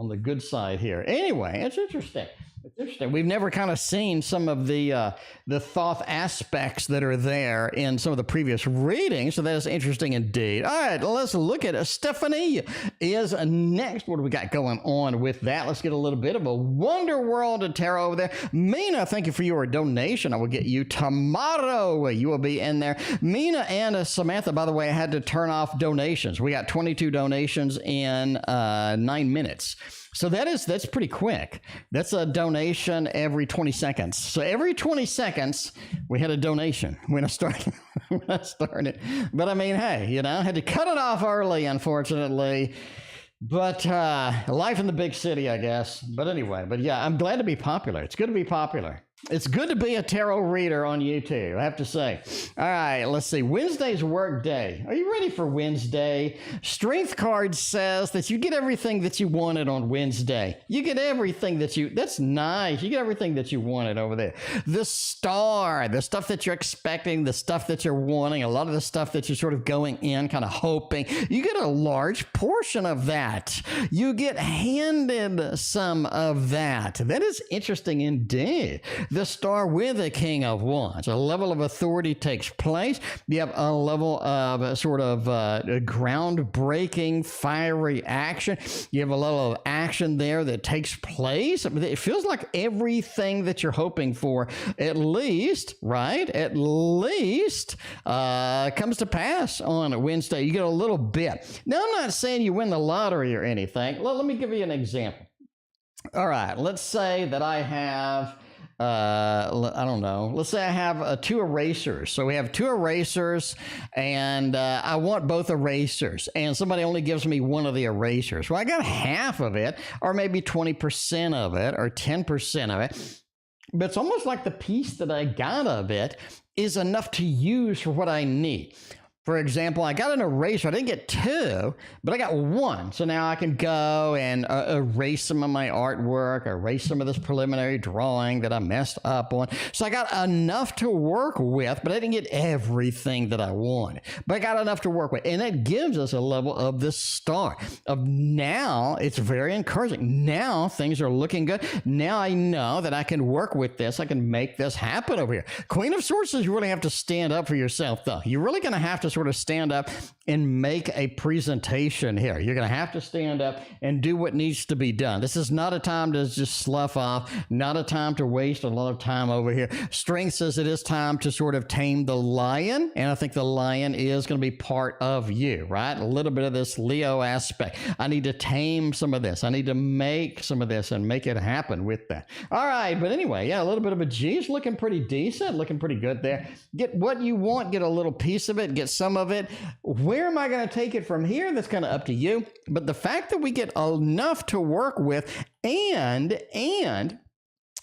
Speaker 1: the good side here. Anyway, it's interesting. It's interesting. We've never kind of seen some of the thoth aspects that are there in some of the previous readings, so that is interesting indeed. All right, let's look at it. Stephanie is next. What do we got going on with that? Let's get a little bit of a Wonder World tarot over there. Mina, thank you for your donation. I will get you tomorrow. You will be in there. Mina and Samantha, by the way, I had to turn off donations. We got 22 donations in 9 minutes. So that's pretty quick. That's a donation every 20 seconds. So every 20 seconds, we had a donation when I started. But I mean, hey, had to cut it off early, unfortunately. But life in the big city, I guess. But anyway, yeah, I'm glad to be popular. It's good to be popular. It's good to be a tarot reader on YouTube, I have to say. All right, let's see. Wednesday's work day. Are you ready for Wednesday? Strength card says that you get everything that you wanted on Wednesday. You get everything that's nice. You get everything that you wanted over there. The star, the stuff that you're expecting, the stuff that you're wanting, a lot of the stuff that you're sort of going in, kind of hoping. You get a large portion of that. You get handed some of that. That is interesting indeed. The star with the King of Wands. A level of authority takes place. You have a level of sort of groundbreaking, fiery action. You have a level of action there that takes place. It feels like everything that you're hoping for, at least, right? At least comes to pass on Wednesday. You get a little bit. Now, I'm not saying you win the lottery or anything. Let me give you an example. All right, let's say that I have... I don't know. Let's say I have 2 erasers. So we have 2 erasers and I want both erasers and somebody only gives me one of the erasers. Well, I got half of it or maybe 20% of it or 10% of it. But it's almost like the piece that I got of it is enough to use for what I need. For example, I got an eraser. I didn't get 2, but I got 1. So now I can go and erase some of my artwork, erase some of this preliminary drawing that I messed up on. So I got enough to work with, but I didn't get everything that I wanted. But I got enough to work with. And that gives us a level of the star. Of now, it's very encouraging. Now things are looking good. Now I know that I can work with this. I can make this happen over here. Queen of Swords says you really have to stand up for yourself, though. You're really going to have to sort of stand up and make a presentation here. You're going to have to stand up and do what needs to be done. This is not a time to just slough off, not a time to waste a lot of time over here. Strength says it is time to sort of tame the lion, and I think the lion is going to be part of you, right? A little bit of this Leo aspect. I need to tame some of this. I need to make some of this and make it happen with that. All right, but anyway, yeah, a little bit of a G is looking pretty decent, looking pretty good there. Get what you want, get a little piece of it, get some of it. Where am I going to take it from here? That's kind of up to you. But the fact that we get enough to work with and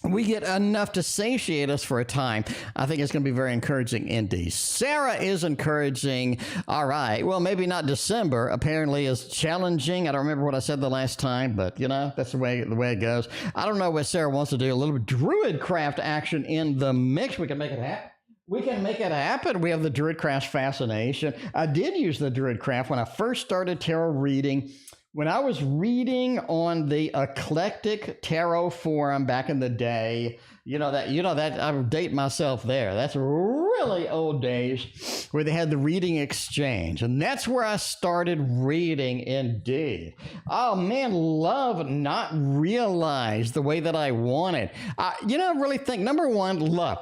Speaker 1: we get enough to satiate us for a time, I think it's going to be very encouraging indeed. Sarah is encouraging, all right, well, maybe not December, apparently is challenging. I don't remember what I said the last time, but, you know, that's the way it goes. I don't know what Sarah wants to do. A little bit Druidcraft action in the mix. We can make it happen. We can make it happen. We have the Druidcraft fascination. I did use the Druidcraft when I first started tarot reading. When I was reading on the Eclectic Tarot Forum back in the day, you know that I date myself there. That's really old days where they had the reading exchange. And that's where I started reading indeed. Oh man, love not realized the way that I wanted. I really think, number one, love.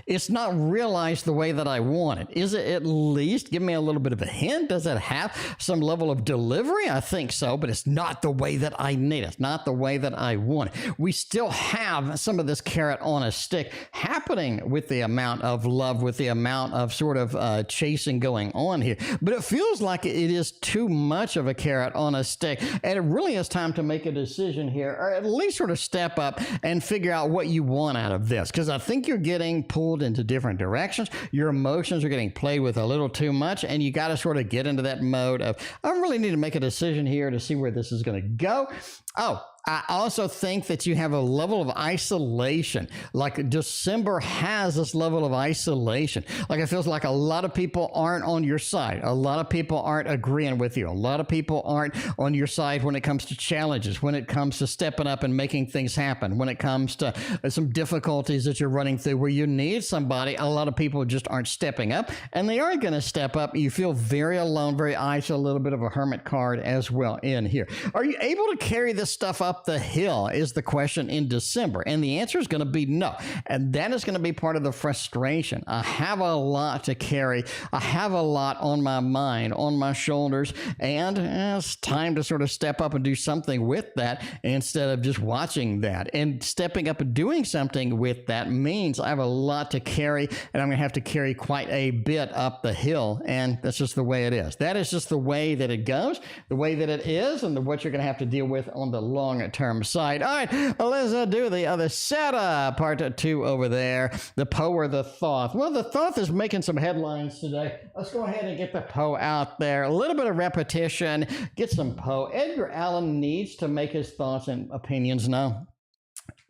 Speaker 1: It's not realized the way that I want it. Is it at least? Give me a little bit of a hint. Does it have some level of delivery? I think so, but it's not the way that I need it. It's not the way that I want it. We still have some of this carrot on a stick happening with the amount of love, with the amount of sort of chasing going on here. But it feels like it is too much of a carrot on a stick. And it really is time to make a decision here, or at least sort of step up and figure out what you want out of this. Because I think you're getting pulled into different directions. Your emotions are getting played with a little too much, and you got to sort of get into that mode of, I really need to make a decision here to see where this is going to go. Oh, I also think that you have a level of isolation. Like December has this level of isolation. Like it feels like a lot of people aren't on your side. A lot of people aren't agreeing with you. A lot of people aren't on your side when it comes to challenges, when it comes to stepping up and making things happen, when it comes to some difficulties that you're running through where you need somebody. A lot of people just aren't stepping up, and they aren't going to step up. You feel very alone, very isolated, a little bit of a hermit card as well in here. Are you able to carry this stuff up the hill is the question in December, and the answer is going to be no, and that is going to be part of the frustration. I have a lot to carry. I have a lot on my mind, on my shoulders, and it's time to sort of step up and do something with that instead of just watching that. And stepping up and doing something with that means I have a lot to carry, and I'm going to have to carry quite a bit up the hill, and that's just the way it is. That is just the way that it goes, the way that it is, and what you're going to have to deal with on the long-term side. All right, well, let's do the other setup, part 2 over there, the Poe or the Thoth. Well, the Thoth is making some headlines today. Let's go ahead and get the Poe out there. A little bit of repetition, get some Poe. Edgar Allan needs to make his thoughts and opinions known.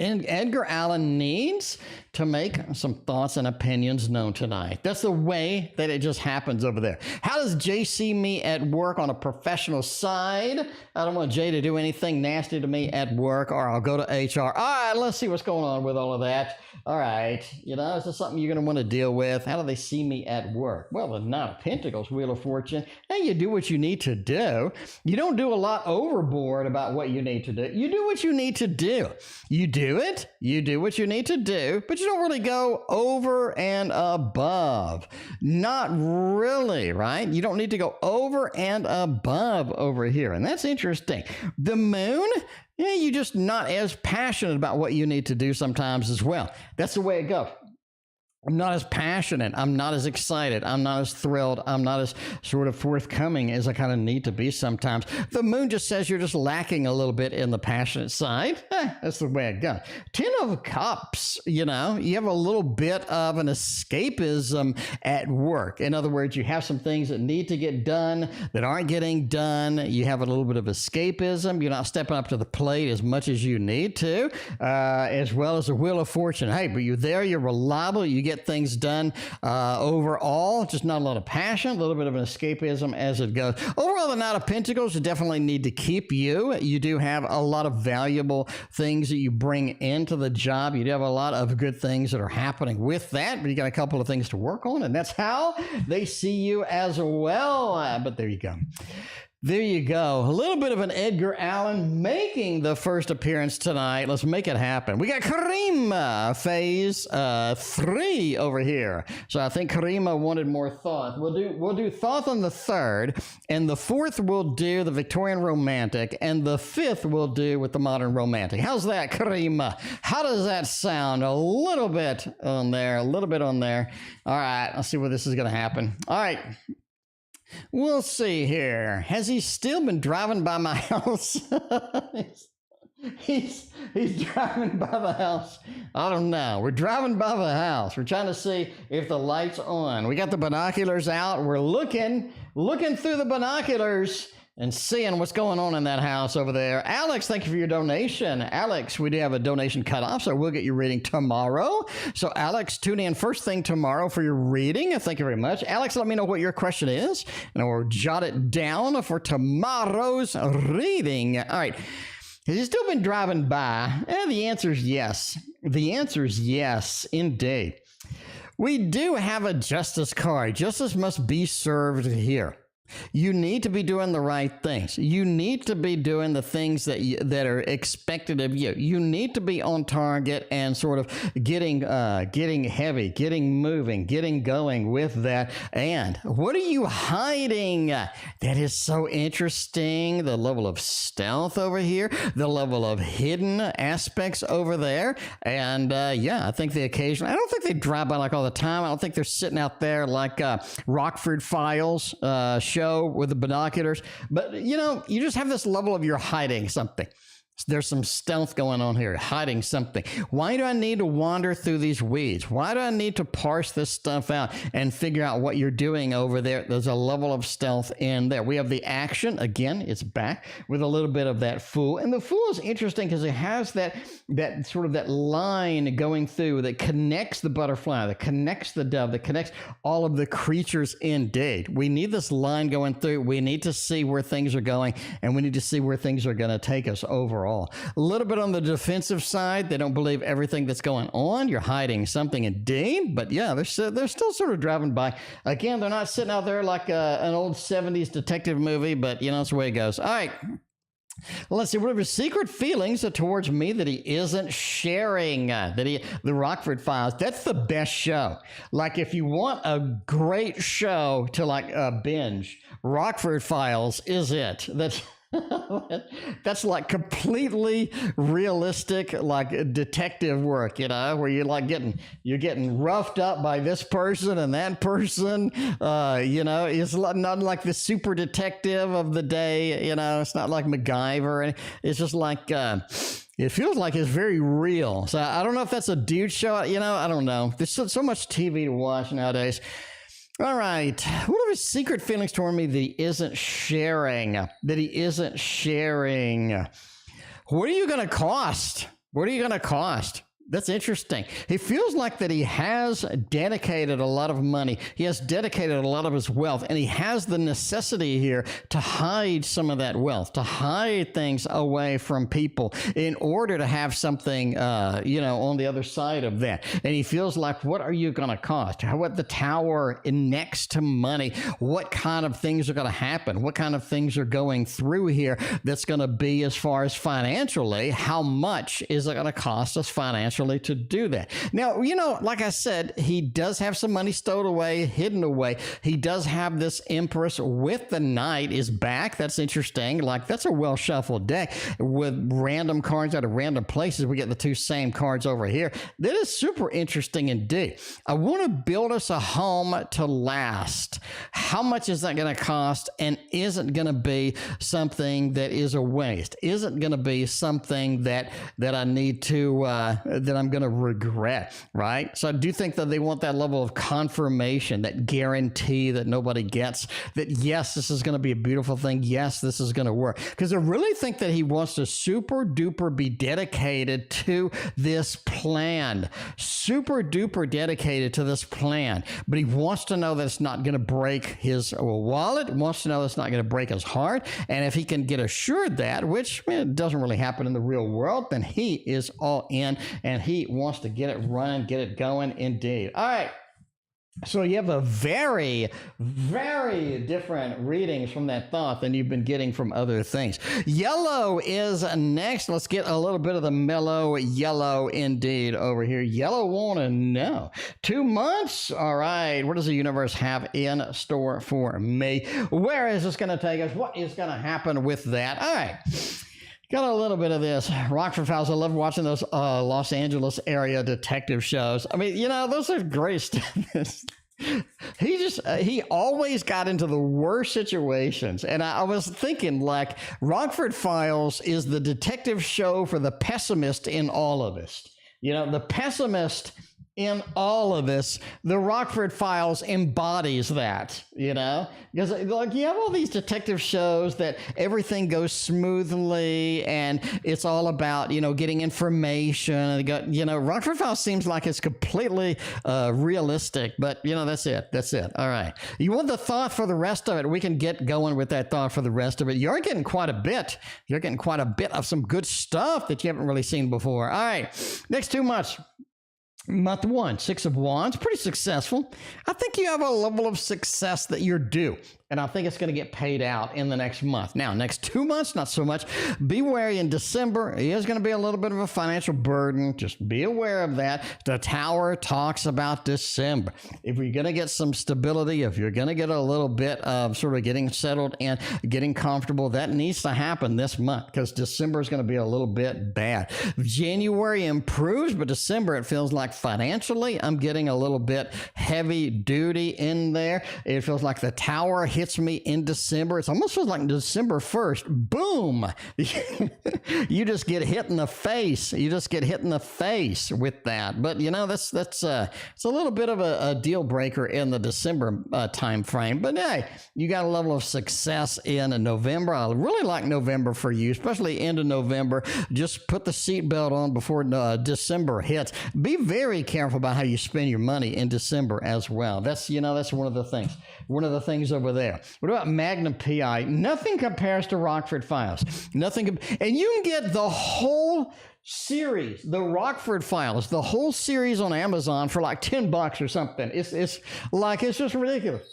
Speaker 1: And Edgar Allan needs to make some thoughts and opinions known tonight. That's the way that it just happens over there. How does Jay see me at work on a professional side? I don't want Jay to do anything nasty to me at work, or I'll go to HR. All right, let's see what's going on with all of that. All right, is this something you're going to want to deal with? How do they see me at work? Well, the Knight of Pentacles, Wheel of Fortune. Hey, you do what you need to do. You don't do a lot overboard about what you need to do. You do what you need to do. You do it. You do what you need to do, but you don't really go over and above. Not really, right? You don't need to go over and above over here, and that's interesting. The Moon, yeah, you're just not as passionate about what you need to do sometimes as well. That's the way it goes. I'm not as passionate. I'm not as excited. I'm not as thrilled. I'm not as sort of forthcoming as I kind of need to be sometimes. The moon just says you're just lacking a little bit in the passionate side. That's the way it goes. 10 of Cups, you know, you have a little bit of an escapism at work. In other words, you have some things that need to get done that aren't getting done. You have a little bit of escapism. You're not stepping up to the plate as much as you need to, as well as the Wheel of Fortune. Hey, but you're there. You're reliable. You get things done overall, just not a lot of passion, a little bit of an escapism as it goes. Overall, the Knight of Pentacles definitely need to keep you. You do have a lot of valuable things that you bring into the job. You do have a lot of good things that are happening with that, but you got a couple of things to work on, and that's how they see you as well. But there you go. There you go. A little bit of an Edgar Allan making the first appearance tonight. Let's make it happen. We got Karima, phase 3 over here. So I think Karima wanted more Thoth. We'll do Thoth on the 3rd, and the 4th we'll do the Victorian Romantic, and the 5th we'll do with the Modern Romantic. How's that, Karima? How does that sound? A little bit on there, a little bit on there. All right, let's see where this is going to happen. All right. We'll see here. Has he still been driving by my house? he's driving by the house. I don't know. We're driving by the house. We're trying to see if the light's on. We got the binoculars out. We're looking through the binoculars and seeing what's going on in that house over there. Alex, thank you for your donation. Alex, we do have a donation cutoff, so we'll get your reading tomorrow. So Alex, tune in first thing tomorrow for your reading. Thank you very much. Alex, let me know what your question is, and we'll jot it down for tomorrow's reading. All right. Has he still been driving by? The answer is yes. The answer is yes, indeed. We do have a justice card. Justice must be served here. You need to be doing the right things. You need to be doing the things that are expected of you. You need to be on target and sort of getting heavy, getting moving, getting going with that. And what are you hiding? That is so interesting. The level of stealth over here, the level of hidden aspects over there. And yeah, I think the occasion, I don't think they drive by like all the time. I don't think they're sitting out there like Rockford Files show with the binoculars, but you know, you just have this level of you're hiding something. There's some stealth going on here, hiding something. Why do I need to wander through these weeds? Why do I need to parse this stuff out and figure out what you're doing over there? There's a level of stealth in there. We have the action. Again, it's back with a little bit of that Fool. And the Fool is interesting because it has that sort of that line going through that connects the butterfly, that connects the dove, that connects all of the creatures indeed. We need this line going through. We need to see where things are going, and we need to see where things are going to take us overall. A little bit on the defensive side. They don't believe everything that's going on. You're hiding something indeed. But yeah, they're still sort of driving by. Again, they're not sitting out there like an old 70s detective movie, but you know, that's the way it goes. All right. Let's see, what are his secret feelings towards me that he isn't sharing? The Rockford Files, that's the best show. Like if you want a great show to like binge, Rockford Files is it. That's like completely realistic, like detective work, you know, where you're getting roughed up by this person and that person. You know, it's not like the super detective of the day. You know, it's not like MacGyver. It's just like it feels like it's very real. So I don't know if that's a dude show. You know, I don't know. There's so much TV to watch nowadays. All right. What are his secret feelings toward me that he isn't sharing? What are you going to cost? What are you going to cost? That's interesting. He feels like that he has dedicated a lot of money. He has dedicated a lot of his wealth, and he has the necessity here to hide some of that wealth, to hide things away from people in order to have something, you know, on the other side of that. And he feels like, what are you going to cost? What the tower in next to money? What kind of things are going to happen? What kind of things are going through here that's going to be as far as financially? How much is it going to cost us financially financially to do that. Now, you know, like I said, he does have some money stowed away, hidden away. He does have this Empress with the Knight is back. That's interesting. Like, that's a well shuffled deck with random cards out of random places. We get the two same cards over here. That is super interesting indeed. I want to build us a home to last. How much is that going to cost? And isn't going to be something that is a waste? Isn't going to be something that I need to, that I'm going to regret, right? So I do think that they want that level of confirmation, that guarantee that nobody gets, that yes, this is going to be a beautiful thing. Yes, this is going to work. Because I really think that he wants to super duper be dedicated to this plan, super duper dedicated to this plan. But he wants to know that it's not going to break his wallet, wants to know that it's not going to break his heart. And if he can get assured that, which doesn't really happen in the real world, then he is all in and he wants to get it running, get it going indeed. All right. So you have a very, very different readings from that thought than you've been getting from other things. Yellow is next. Let's get a little bit of the mellow yellow indeed over here. Yellow want to know. 2 months? All right. What does the universe have in store for me? Where is this going to take us? What is going to happen with that? All right. Got a little bit of this. Rockford Files. I love watching those Los Angeles area detective shows. I mean, you know, those are great stuff. He always got into the worst situations. And I was thinking, like, Rockford Files is the detective show for the pessimist in all of us. You know, the pessimist in all of this, the Rockford Files embodies that, you know, because like you have all these detective shows that everything goes smoothly and it's all about, you know, getting information. And you know, Rockford Files seems like it's completely realistic, but you know, that's it. That's it. All right. You want the thought for the rest of it? We can get going with that thought for the rest of it. You're getting quite a bit. You're getting quite a bit of some good stuff that you haven't really seen before. All right. Next 2 months. Month 1, 6 of Wands, pretty successful. I think you have a level of success that you're due, and I think it's going to get paid out in the next month. Now, next 2 months, not so much. Be wary in December. It is going to be a little bit of a financial burden. Just be aware of that. The Tower talks about December. If you're going to get some stability, if you're going to get a little bit of sort of getting settled and getting comfortable, that needs to happen this month because December is going to be a little bit bad. January improves, but December, it feels like financially, I'm getting a little bit heavy duty in there. It feels like the Tower hits me in December. It's almost feels like December 1st. Boom. You just get hit in the face. You just get hit in the face with that. But you know, that's it's a little bit of a deal breaker in the December time frame. But hey, you got a level of success in November. I really like November for you, especially into November. Just put the seatbelt on before December hits. Be very careful about how you spend your money in December as well. That's, you know, that's one of the things. One of the things over there. What about Magnum PI? Nothing compares to Rockford Files. Nothing. And you can get the whole series, the Rockford Files, the whole series on Amazon for like $10 or something. It's just ridiculous.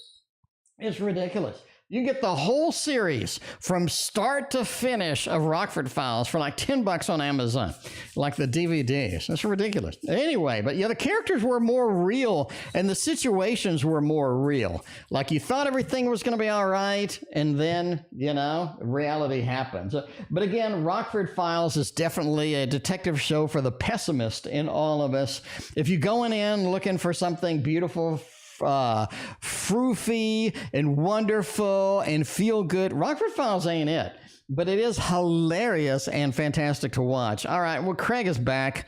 Speaker 1: It's ridiculous. You get the whole series from start to finish of Rockford Files for like $10 on Amazon, like the DVDs. That's ridiculous. Anyway, but yeah, the characters were more real and the situations were more real. Like you thought everything was going to be all right, and then, you know, reality happens. But again, Rockford Files is definitely a detective show for the pessimist in all of us. If you're going in looking for something beautiful, froofy and wonderful and feel good, Rockford Files ain't it, but it is hilarious and fantastic to watch. All right, well, Craig is back.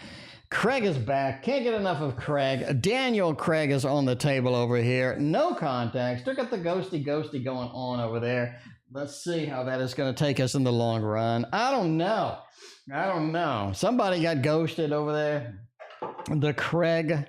Speaker 1: Craig is back. Can't get enough of Craig. Daniel Craig is on the table over here. No contact. Still got the ghosty going on over there. Let's see how that is going to take us in the long run. I don't know. Somebody got ghosted over there. The Craig.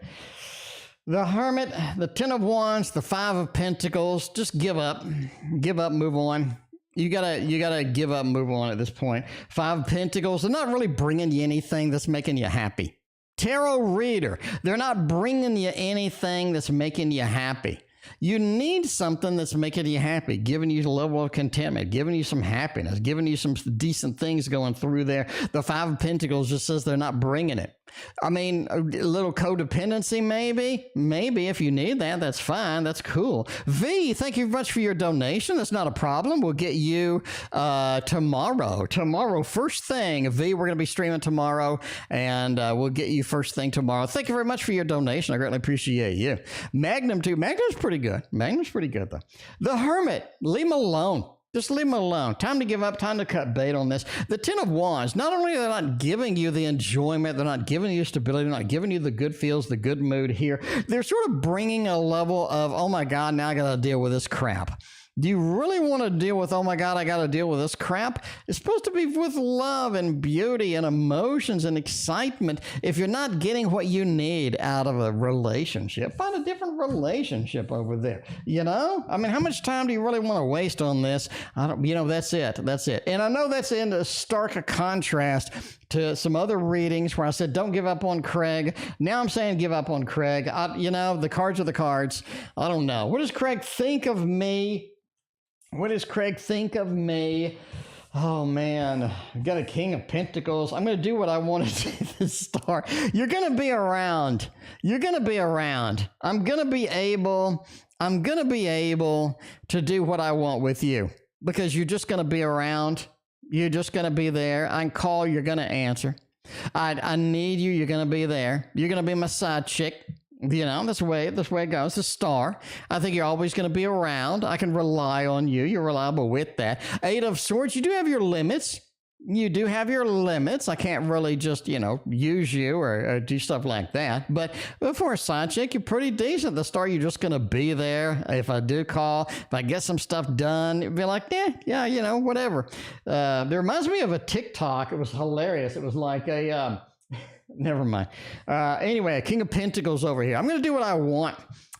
Speaker 1: The Hermit, the 10 of Wands, the 5 of Pentacles. Just give up, move on. You gotta give up, move on at this point. 5 of Pentacles, they're not really bringing you anything that's making you happy. Tarot reader, they're not bringing you anything that's making you happy. You need something that's making you happy, giving you a level of contentment, giving you some happiness, giving you some decent things going through there. The 5 of Pentacles just says they're not bringing it. I mean, a little codependency, maybe if you need that, that's fine. That's cool. V, thank you very much for your donation. That's not a problem. We'll get you tomorrow, first thing. V, we're going to be streaming tomorrow, and we'll get you first thing tomorrow. Thank you very much for your donation. I greatly appreciate you. Magnum, too. Magnum's pretty good. Magnum's pretty good, though. The Hermit, leave him alone. Just leave them alone. Time to give up. Time to cut bait on this. The Ten of Wands, not only are they not giving you the enjoyment, they're not giving you stability, they're not giving you the good feels, the good mood here. They're sort of bringing a level of, oh my God, now I got to deal with this crap. Do you really want to deal with, oh my God, I got to deal with this crap? It's supposed to be with love and beauty and emotions and excitement. If you're not getting what you need out of a relationship, find a different relationship over there. You know? I mean, how much time do you really want to waste on this? That's it. That's it. And I know that's in a stark contrast to some other readings where I said, don't give up on Craig. Now I'm saying give up on Craig. The cards are the cards. I don't know. What does Craig think of me? What does Craig think of me? Oh, man. I've got a King of Pentacles. I'm going to do what I want to do this Star. You're going to be around. You're going to be around. I'm going to be able to do what I want with you because you're just going to be around. You're just going to be there. I can call. You're going to answer. I need you. You're going to be there. You're going to be my side chick. You know, that's the way it goes. The Star. I think you're always going to be around. I can rely on you. You're reliable with that. Eight of Swords. You do have your limits. You do have your limits. I can't really just, use you or do stuff like that. But for a side chick, you're pretty decent. The Star, you're just going to be there. If I do call, if I get some stuff done, it'd be like, yeah, whatever. There reminds me of a TikTok. It was hilarious. It was like a... Never mind. Anyway, King of Pentacles over here. I'm going to do what I want.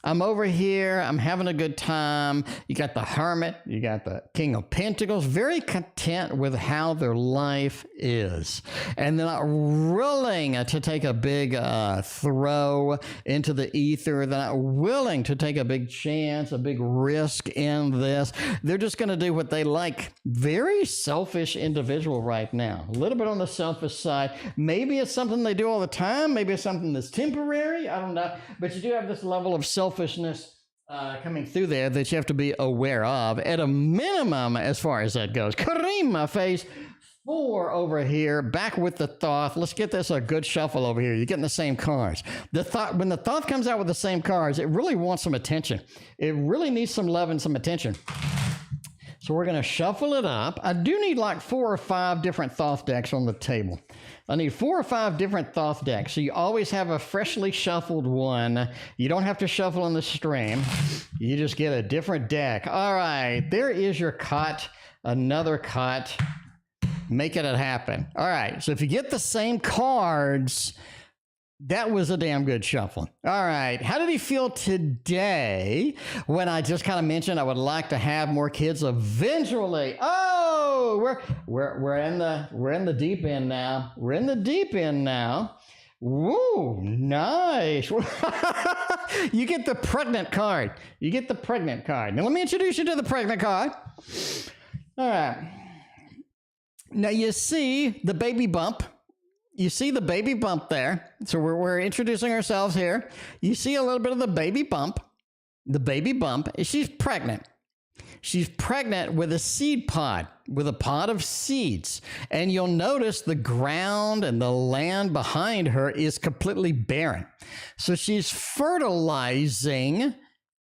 Speaker 1: I'm over here. I'm having a good time. You got the Hermit. You got the King of Pentacles. Very content with how their life is. And they're not willing to take a big throw into the ether. They're not willing to take a big chance, a big risk in this. They're just going to do what they like. Very selfish individual right now. A little bit on the selfish side. Maybe it's something they do all the time. Maybe it's something that's temporary. I don't know. But you do have this level of selfishness coming through there that you have to be aware of at a minimum as far as that goes. Karima, phase 4 over here, back with the Thoth. Let's get this a good shuffle over here. You're getting the same cards. When the Thoth comes out with the same cards, it really wants some attention. It really needs some love and some attention. So we're going to shuffle it up. I do need like 4 or 5 different Thoth decks on the table. I need 4 or 5 different Thoth decks. So you always have a freshly shuffled one. You don't have to shuffle on the stream. You just get a different deck. All right, there is your cut. Another cut. Making it happen. All right, so if you get the same cards, that was a damn good shuffle. All right. How did he feel today when I just kind of mentioned I would like to have more kids eventually? Oh, we're in the deep end now. We're in the deep end now. Woo, nice. You get the pregnant card. You get the pregnant card. Now let me introduce you to the pregnant card. All right. Now you see the baby bump. You see the baby bump there. So we're introducing ourselves here. You see a little bit of the baby bump. The baby bump. She's pregnant. She's pregnant with a seed pod, with a pod of seeds. And you'll notice the ground and the land behind her is completely barren. So she's fertilizing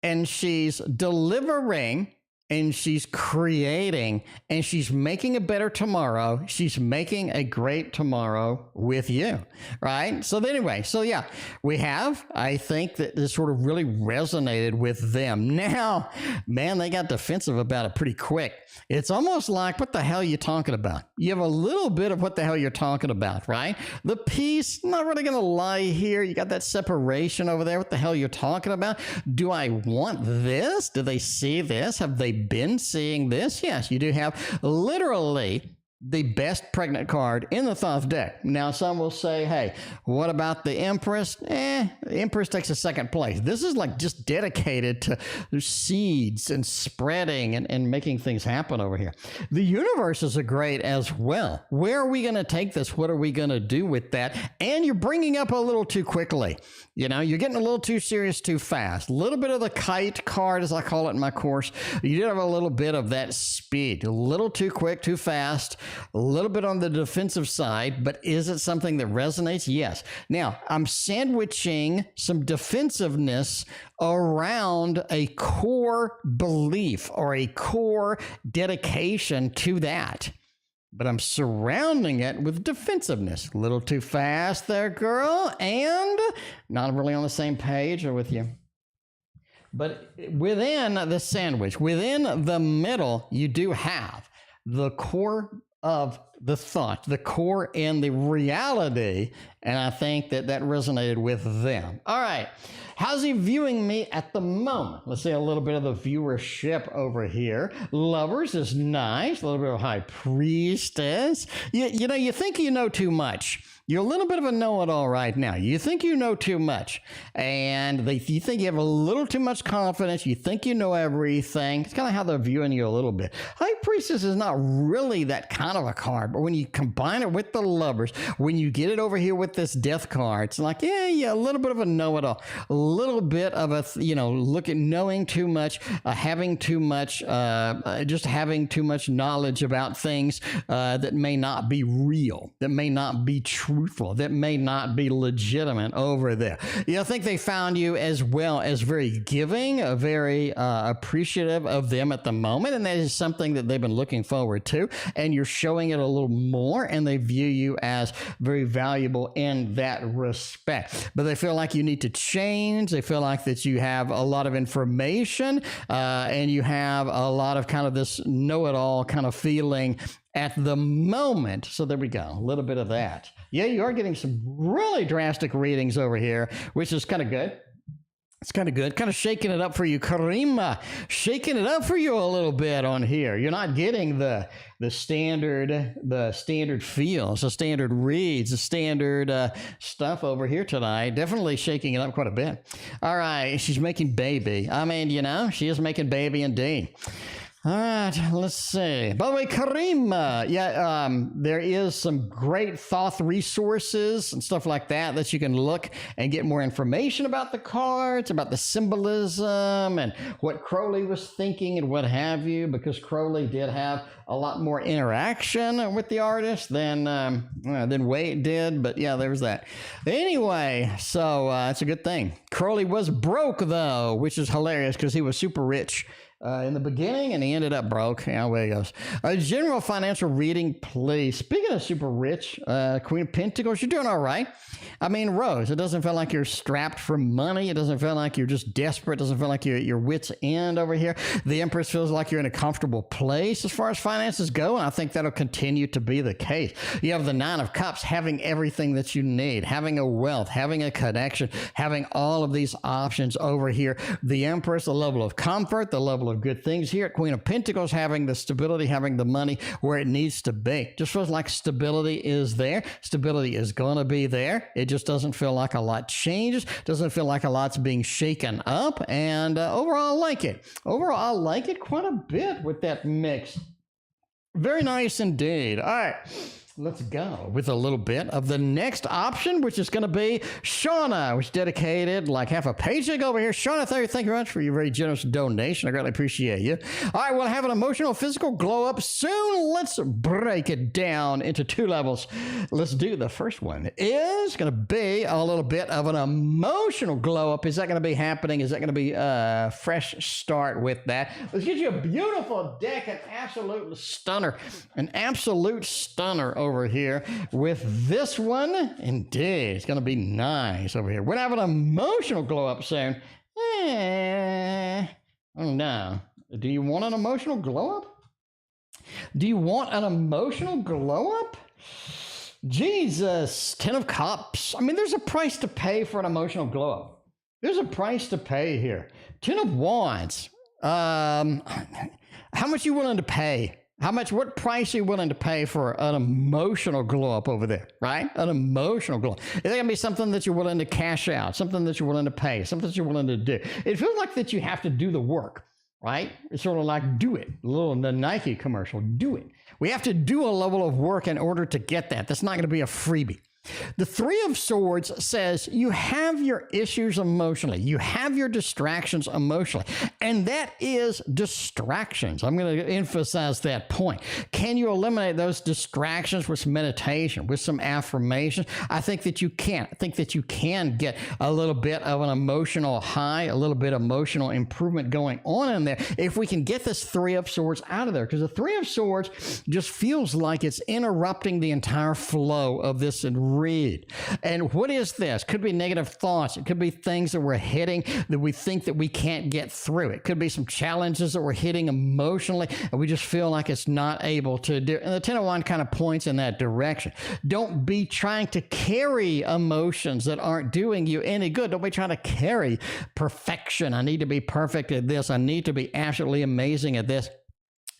Speaker 1: and she's delivering and she's creating, and she's making a better tomorrow. She's making a great tomorrow with you, right? So anyway, yeah, I think that this sort of really resonated with them. Now, man, they got defensive about it pretty quick. It's almost like, what the hell are you talking about? You have a little bit of what the hell you're talking about, right? The peace, not really going to lie here. You got that separation over there. What the hell you're talking about? Do I want this? Do they see this? Have they been seeing this? Yes, you do have literally the best pregnant card in the Thoth deck. Now, some will say, hey, what about the Empress? The Empress takes a second place. This is like just dedicated to seeds and spreading and making things happen over here. The universes are great as well. Where are we going to take this? What are we going to do with that? And you're bringing up a little too quickly. You know, you're getting a little too serious too fast. A little bit of the kite card, as I call it in my course. You did have a little bit of that speed. A little too quick, too fast. A little bit on the defensive side, but is it something that resonates? Yes. Now, I'm sandwiching some defensiveness around a core belief or a core dedication to that. But I'm surrounding it with defensiveness. A little too fast there, girl, and not really on the same page or with you. But within the sandwich, within the middle, you do have the core of the thought, the core and the reality, and I think that resonated with them. All right, how's he viewing me at the moment? Let's see a little bit of the viewership over here. Lovers is nice, a little bit of High Priestess. You know, you think you know too much. You're a little bit of a know-it-all right now. You think you know too much, and you think you have a little too much confidence. You think you know everything. It's kind of how they're viewing you a little bit. High Priestess is not really that kind of a card, but when you combine it with the Lovers, when you get it over here with this Death card, it's like, yeah, a little bit of a know-it-all, a little bit of a, look at knowing too much, having too much, just having too much knowledge about things that may not be real, that may not be truthful, that may not be legitimate over there. I think they found you as well as very giving, very appreciative of them at the moment, and that is something that they've been looking forward to, and you're showing it a little more, and they view you as very valuable in that respect. But they feel like you need to change. They feel like that you have a lot of information, and you have a lot of kind of this know-it-all kind of feeling at the moment. So there we go, a little bit of that. Yeah, you are getting some really drastic readings over here, which is kind of good. It's kind of good, kind of shaking it up for you, Karima, shaking it up for you a little bit on here. You're not getting the standard feels, the standard reads, the standard stuff over here tonight. Definitely shaking it up quite a bit. All right, she's making baby. I mean, she is making baby indeed. All right, let's see. By the way, Karima, there is some great Thoth resources and stuff like that you can look and get more information about the cards, about the symbolism and what Crowley was thinking and what have you, because Crowley did have a lot more interaction with the artist than Wade did, but yeah, there's that. Anyway, so it's a good thing. Crowley was broke, though, which is hilarious because he was super rich in the beginning, and he ended up broke. Yeah, away he goes. A general financial reading, please. Speaking of super rich, Queen of Pentacles, you're doing all right. I mean, Rose, it doesn't feel like you're strapped for money. It doesn't feel like you're just desperate. It doesn't feel like you're at your wit's end over here. The Empress feels like you're in a comfortable place as far as finances go, and I think that'll continue to be the case. You have the Nine of Cups, having everything that you need, having a wealth, having a connection, having all of these options over here. The Empress, the level of comfort, the level of good things here at Queen of Pentacles, having the stability, having the money where it needs to be. Just feels like stability is there. Stability is going to be there. It just doesn't feel like a lot changes. Doesn't feel like a lot's being shaken up. And overall, I like it. Overall, I like it quite a bit with that mix. Very nice indeed. All right. Let's go with a little bit of the next option, which is going to be Shawna, which dedicated like half a paycheck over here. Shawna, thank you very much for your very generous donation. I greatly appreciate you. All right, we'll have an emotional, physical glow up soon. Let's break it down into two levels. Let's do the first one. Is going to be a little bit of an emotional glow up. Is that going to be happening? Is that going to be a fresh start with that? Let's get you a beautiful deck, an absolute stunner, over here with this one. Indeed, it's going to be nice over here. We're going to have an emotional glow up soon. Oh no. Do you want an emotional glow up? Do you want an emotional glow up? Jesus, 10 of Cups. I mean, there's a price to pay for an emotional glow up. There's a price to pay here. 10 of Wands. How much are you willing to pay? What price are you willing to pay for an emotional glow up over there, right? An emotional glow up. Is that going to be something that you're willing to cash out, something that you're willing to pay, something that you're willing to do? It feels like that you have to do the work, right? It's sort of like do it. The Nike commercial, do it. We have to do a level of work in order to get that. That's not going to be a freebie. The Three of Swords says you have your issues emotionally. You have your distractions emotionally. And that is distractions. I'm going to emphasize that point. Can you eliminate those distractions with some meditation, with some affirmation? I think that you can. I think that you can get a little bit of an emotional high, a little bit of emotional improvement going on in there if we can get this Three of Swords out of there. Because the Three of Swords just feels like it's interrupting the entire flow of this read. And what is this? Could be negative thoughts. It could be things that we're hitting that we think that we can't get through. It could be some challenges that we're hitting emotionally and we just feel like it's not able to do. And the Ten of Wands kind of points in that direction. Don't be trying to carry emotions that aren't doing you any good. Don't be trying to carry perfection. I need to be perfect at this. I need to be absolutely amazing at this.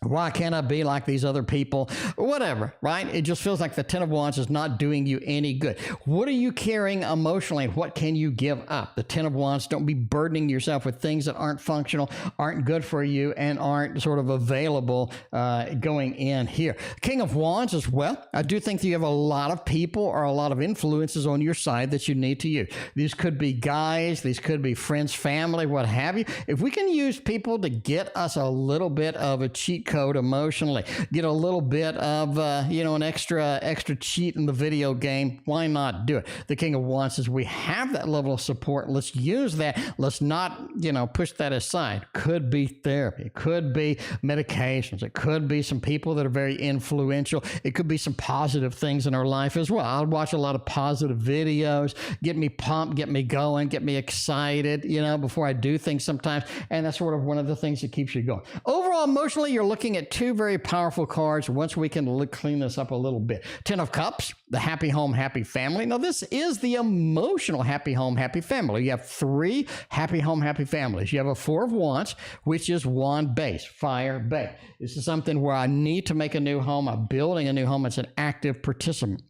Speaker 1: Why can't I be like these other people? Whatever, right? It just feels like the Ten of Wands is not doing you any good. What are you carrying emotionally and what can you give up? The Ten of Wands, don't be burdening yourself with things that aren't functional, aren't good for you, and aren't sort of available going in here. King of Wands as well. I do think that you have a lot of people or a lot of influences on your side that you need to use. These could be guys, these could be friends, family, what have you. If we can use people to get us a little bit of a cheat code emotionally, get a little bit of an extra cheat in the video game, why not do it? The King of Wands says we have that level of support. Let's use that. Let's not push that aside. Could be therapy, could be medications, it could be some people that are very influential, it could be some positive things in our life as well. I'll watch a lot of positive videos, get me pumped, get me going, get me excited before I do things sometimes, and that's sort of one of the things that keeps you going. Overall, emotionally, you're looking at two very powerful cards once we can clean this up a little bit. Ten of Cups, the happy home, happy family. Now, this is the emotional happy home, happy family. You have three happy home, happy families. You have a Four of Wands, which is wand base, fire base. This is something where I need to make a new home. I'm building a new home. It's an active participant.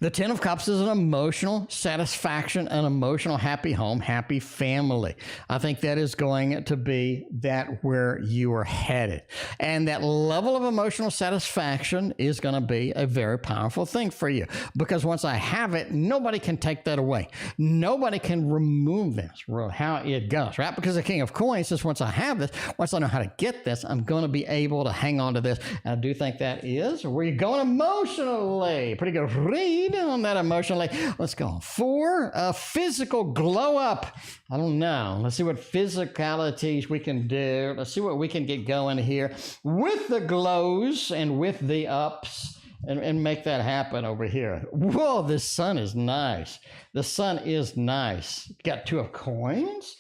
Speaker 1: The Ten of Cups is an emotional satisfaction, an emotional happy home, happy family. I think that is going to be that where you are headed. And that level of emotional satisfaction is going to be a very powerful thing for you. Because once I have it, nobody can take that away. Nobody can remove this, how it goes, right? Because the King of Coins says once I have this, once I know how to get this, I'm going to be able to hang on to this. And I do think that is where you're going emotionally. Pretty good read on that emotionally. Let's go. Four, physical glow up. I don't know. Let's see what physicalities we can do. Let's see what we can get going here with the glows and with the ups and make that happen over here. Whoa, this sun is nice. The sun is nice. Got Two of Coins.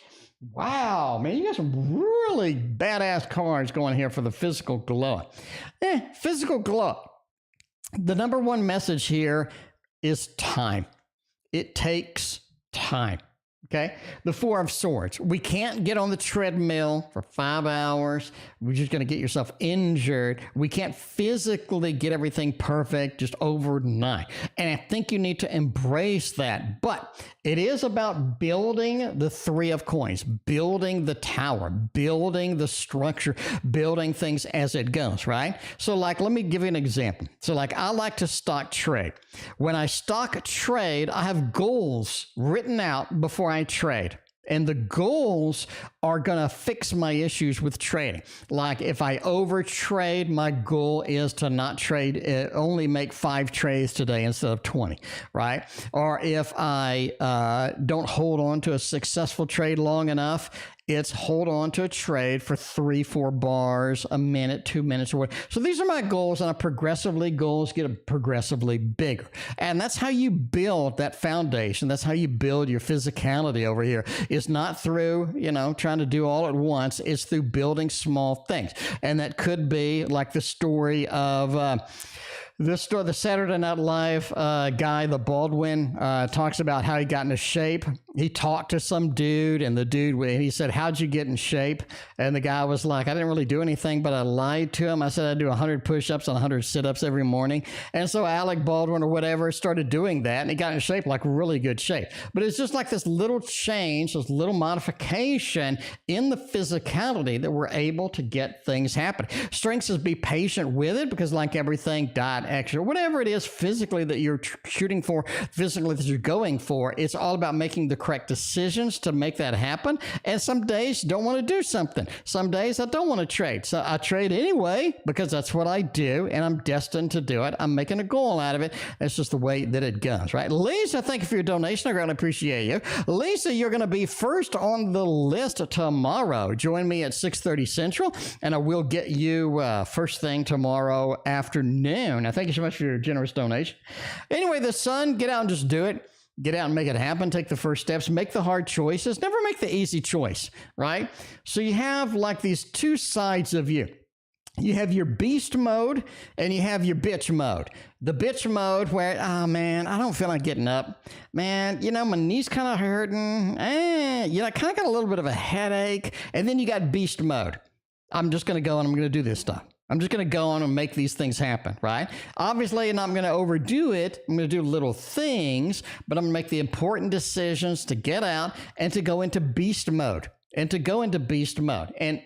Speaker 1: Wow, man, you got some really badass cards going here for the physical glow up. Physical glow up. The number one message here is time. It takes time. Okay. The Four of Swords. We can't get on the treadmill for 5 hours. We're just going to get yourself injured. We can't physically get everything perfect just overnight. And I think you need to embrace that. But it is about building the Three of Coins, building the tower, building the structure, building things as it goes, right? So let me give you an example. So I like to stock trade. When I stock trade, I have goals written out before I trade. And the goals are going to fix my issues with trading. Like if I over trade, my goal is to not trade, only make 5 trades today instead of 20, right? Or if I don't hold on to a successful trade long enough, it's hold on to a trade for 3-4 bars, a minute, 2 minutes, or whatever. So these are my goals, and goals get progressively bigger. And that's how you build that foundation. That's how you build your physicality over here. It's not through, trying to do all at once. It's through building small things. And that could be like the story of This story, the Saturday Night Live guy, the Baldwin, talks about how he got into shape. He talked to some dude, and the dude, he said, how'd you get in shape? And the guy was like, I didn't really do anything, but I lied to him. I said I'd do 100 push-ups and 100 sit-ups every morning. And so Alec Baldwin or whatever started doing that, and he got in shape, like really good shape. But it's just like this little change, this little modification in the physicality that we're able to get things happening. Strength is be patient with it, because like everything, diet, extra, whatever it is physically that you're shooting for, physically that you're going for, it's all about making the correct decisions to make that happen. And some days you don't want to do something. Some days I don't want to trade. So I trade anyway, because that's what I do, and I'm destined to do it. I'm making a goal out of it. That's just the way that it goes, right? Lisa, thank you for your donation. I greatly appreciate you. Lisa, you're going to be first on the list tomorrow. Join me at 6:30 Central, and I will get you first thing tomorrow afternoon. Thank you so much for your generous donation. Anyway, the sun, get out and just do it. Get out and make it happen. Take the first steps. Make the hard choices. Never make the easy choice, right? So you have like these two sides of you. You have your beast mode and you have your bitch mode. The bitch mode where, oh man, I don't feel like getting up. Man, you know, my knee's kind of hurting. You know, I kind of got a little bit of a headache. And then you got beast mode. I'm just going to go and I'm going to do this stuff. I'm just going to go on and make these things happen, right? Obviously, I'm not going to overdo it. I'm going to do little things, but I'm going to make the important decisions to get out and to go into beast mode. And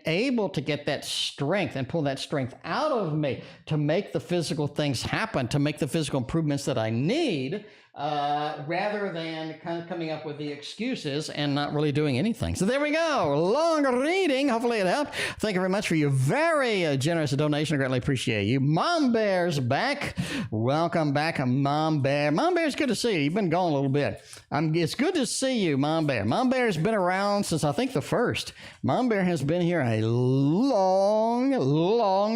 Speaker 1: able to get that strength and pull that strength out of me to make the physical things happen, to make the physical improvements that I need, rather than kind of coming up with the excuses and not really doing anything. So there we go. Long reading. Hopefully it helped. Thank you very much for your very generous donation. I greatly appreciate you. Mom Bear's back. Welcome back, Mom Bear. Mom Bear's good to see you. You've been gone a little bit. It's good to see you, Mom Bear. Mom Bear's been around since I think the first. Mom Bear has been here a long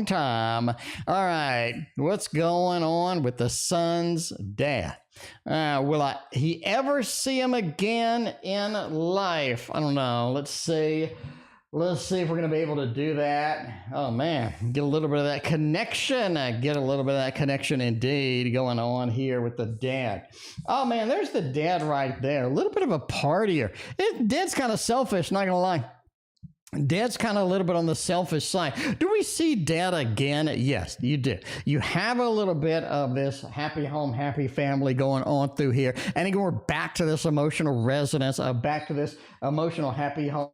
Speaker 1: time. All right. What's going on with the son's dad? Will he ever see him again in life? I don't know. Let's see. Let's see if we're going to be able to do that. Oh, man. Get a little bit of that connection. Get a little bit of that connection indeed going on here with the dad. Oh, man. There's the dad right there. A little bit of a partier. Dad's kind of selfish, not going to lie. Dad's kind of a little bit on the selfish side. Do we see Dad again? Yes, you do. You have a little bit of this happy home, happy family going on through here. And again, we're back to this emotional resonance, back to this emotional happy home.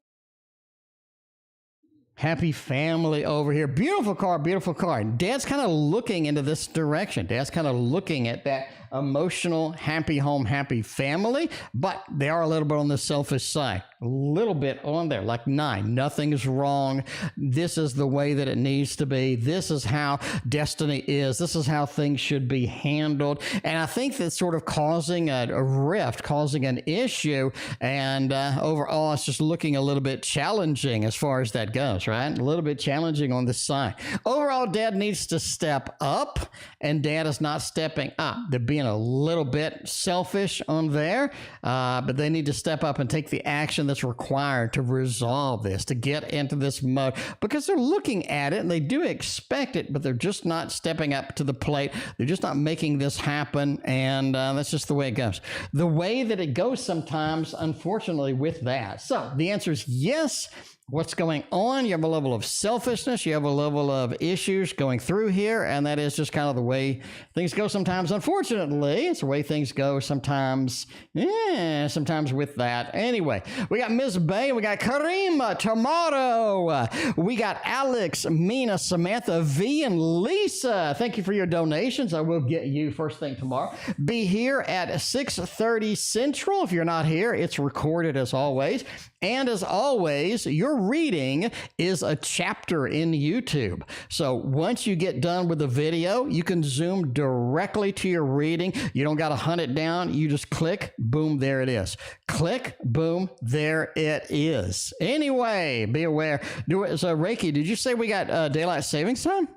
Speaker 1: Happy family over here. Beautiful car, beautiful car. Dad's kind of looking into this direction. Dad's kind of looking at that emotional, happy home, happy family, but they are a little bit on the selfish side. A little bit on there, like 9. Nothing's wrong. This is the way that it needs to be. This is how destiny is. This is how things should be handled. And I think that's sort of causing a rift, causing an issue. And overall, it's just looking a little bit challenging as far as that goes, right? A little bit challenging on this side. Overall, Dad needs to step up, and Dad is not stepping up. They're being a little bit selfish on there, but they need to step up and take the action that's required to resolve this, to get into this mode, because they're looking at it and they do expect it, but they're just not stepping up to the plate. They're just not making this happen, and that's just the way it goes. The way that it goes sometimes, unfortunately, with that. So the answer is yes. What's going on? You have a level of selfishness. You have a level of issues going through here, and that is just kind of the way things go sometimes. Unfortunately, it's the way things go sometimes. Yeah, sometimes with that. Anyway, we got Ms. Bay, we got Karima tomorrow. We got Alex, Mina, Samantha, V, and Lisa. Thank you for your donations. I will get you first thing tomorrow. Be here at 6:30 Central. If you're not here, it's recorded as always. And as always, your reading is a chapter in YouTube. So once you get done with the video, you can zoom directly to your reading. You don't got to hunt it down. You just click, boom, there it is. Click, boom, there it is. Anyway, be aware. So Reiki, did you say we got daylight savings time?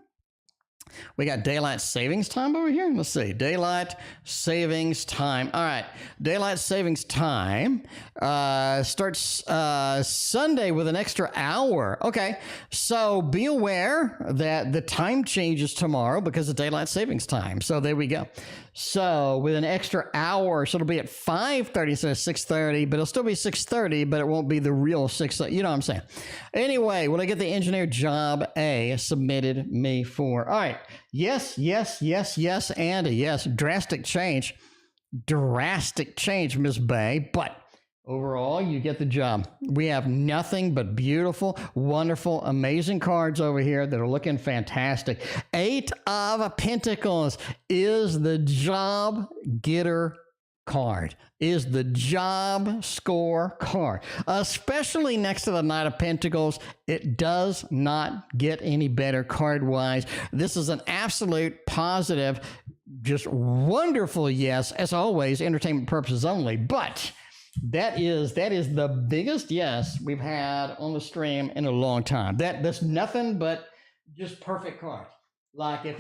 Speaker 1: We got daylight savings time over here. Let's see. Daylight savings time. All right. Daylight savings time starts Sunday with an extra hour. Okay. So be aware that the time changes tomorrow because of daylight savings time. So there we go. So with an extra hour, so it'll be at 5:30 instead of 6:30, but it'll still be 6:30, but it won't be the real 6:30. You know what I'm saying? Anyway, will I get the engineer job A submitted me for? All right. Yes, yes, yes, yes, and a yes. Drastic change, Miss Bay, but overall, you get the job. We have nothing but beautiful, wonderful, amazing cards over here that are looking fantastic. 8 of Pentacles is the job getter card, is the job score card, especially next to the Knight of Pentacles. It does not get any better card wise. This is an absolute positive, just wonderful yes, as always, entertainment purposes only, but that is the biggest yes we've had on the stream in a long time. That's nothing but just perfect cards. Like if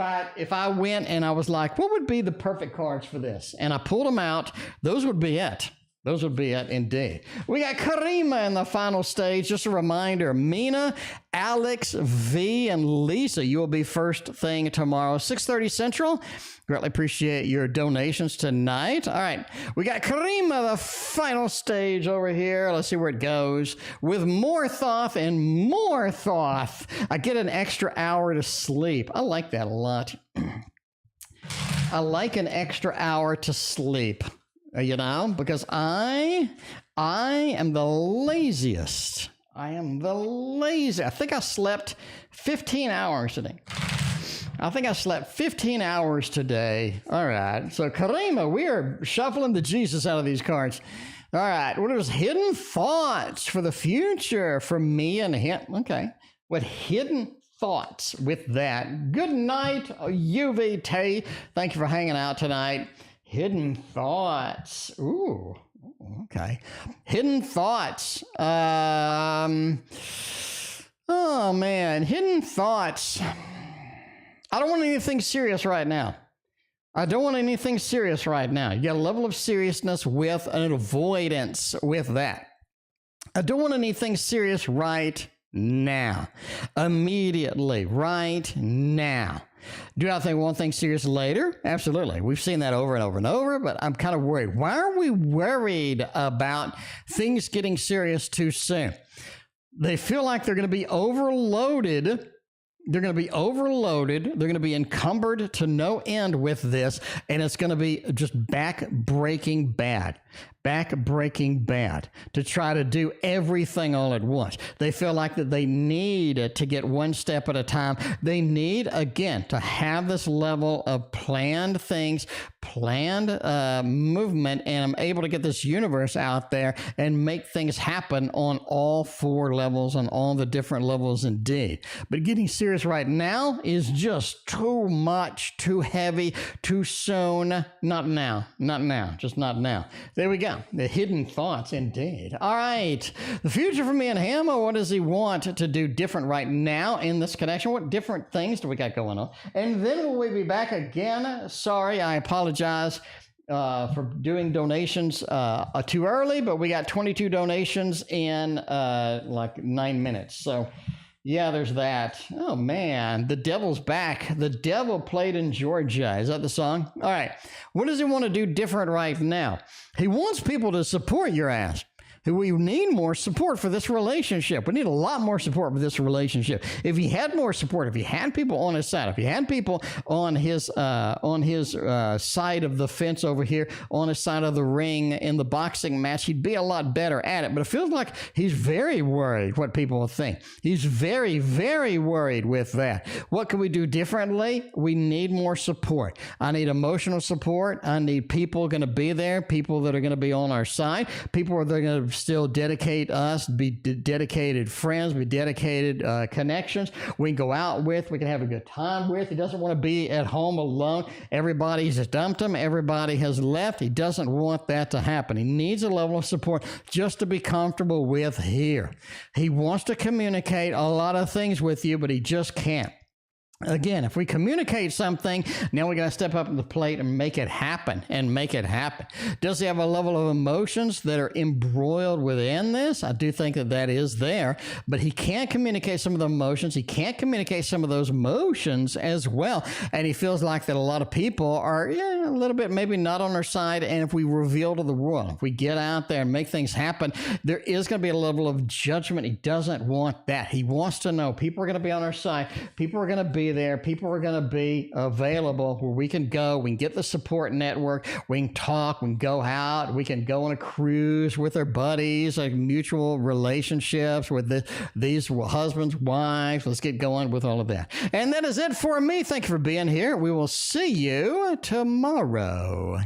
Speaker 1: I went and I was like, what would be the perfect cards for this? And I pulled them out, those would be it. Those would be it indeed. We got Karima in the final stage. Just a reminder, Mina, Alex, V, and Lisa, you will be first thing tomorrow, 6:30 Central. Greatly appreciate your donations tonight. All right, we got Karima, the final stage over here. Let's see where it goes. With more thoth and more thoth, I get an extra hour to sleep. I like that a lot. I like an extra hour to sleep. You know, because I am the laziest. I am the lazy. I think I slept 15 hours today. I think I slept 15 hours today. All right. So, Karima, we are shuffling the Jesus out of these cards. All right. What are hidden thoughts for the future for me and him? Okay. What hidden thoughts with that? Good night, UVT. Thank you for hanging out tonight. Hidden thoughts. Ooh, okay. Hidden thoughts. Oh, man. Hidden thoughts. I don't want anything serious right now. You got a level of seriousness with an avoidance with that. I don't want anything serious right now. Immediately, right now. Do I think one thing serious later? Absolutely. We've seen that over and over and over, but I'm kind of worried. Why are we worried about things getting serious too soon? They feel like they're going to be overloaded. They're going to be encumbered to no end with this, and it's going to be just back-breaking bad to try to do everything all at once. They feel like that they need to get one step at a time. They need, again, to have this level of planned things, planned movement, and I'm able to get this universe out there and make things happen on all 4 levels, on all the different levels indeed. But getting serious right now is just too much, too heavy, too soon. Not now. Just not now. There we go. The hidden thoughts, indeed. All right. The future for me and him. What does he want to do different right now in this connection? What different things do we got going on? And then will we be back again? Sorry, I apologize for doing donations too early, but we got 22 donations in like 9 minutes. So yeah, there's that. Oh, man. The devil's back. The devil played in Georgia. Is that the song? All right. What does he want to do different right now? He wants people to support your ass. We need more support for this relationship. We need a lot more support for this relationship. If he had more support, if he had people on his side, if he had people on his side of the fence over here, on his side of the ring in the boxing match, he'd be a lot better at it. But it feels like he's very worried what people will think. He's very, very worried with that. What can we do differently? We need more support. I need emotional support. I need people going to be there, people that are going to be on our side, people that are going to still dedicate us, be dedicated friends, be dedicated connections we can go out with, we can have a good time with. He doesn't want to be at home alone. Everybody's dumped him. Everybody has left. He doesn't want that to happen. He needs a level of support just to be comfortable with here. He wants to communicate a lot of things with you, but he just can't. Again, if we communicate something, now we got to step up to the plate and make it happen Does he have a level of emotions that are embroiled within this? I do think that that is there, but he can't communicate some of the emotions. He can't communicate some of those emotions as well. And he feels like that a lot of people are a little bit maybe not on our side. And if we reveal to the world, if we get out there and make things happen, there is going to be a level of judgment. He doesn't want that. He wants to know people are going to be on our side. People are going to be there. People are going to be available where we can go. We can get the support network. We can talk. We can go out. We can go on a cruise with our buddies, like mutual relationships with these husbands, wives. Let's get going with all of that. And that is it for me. Thank you for being here. We will see you tomorrow.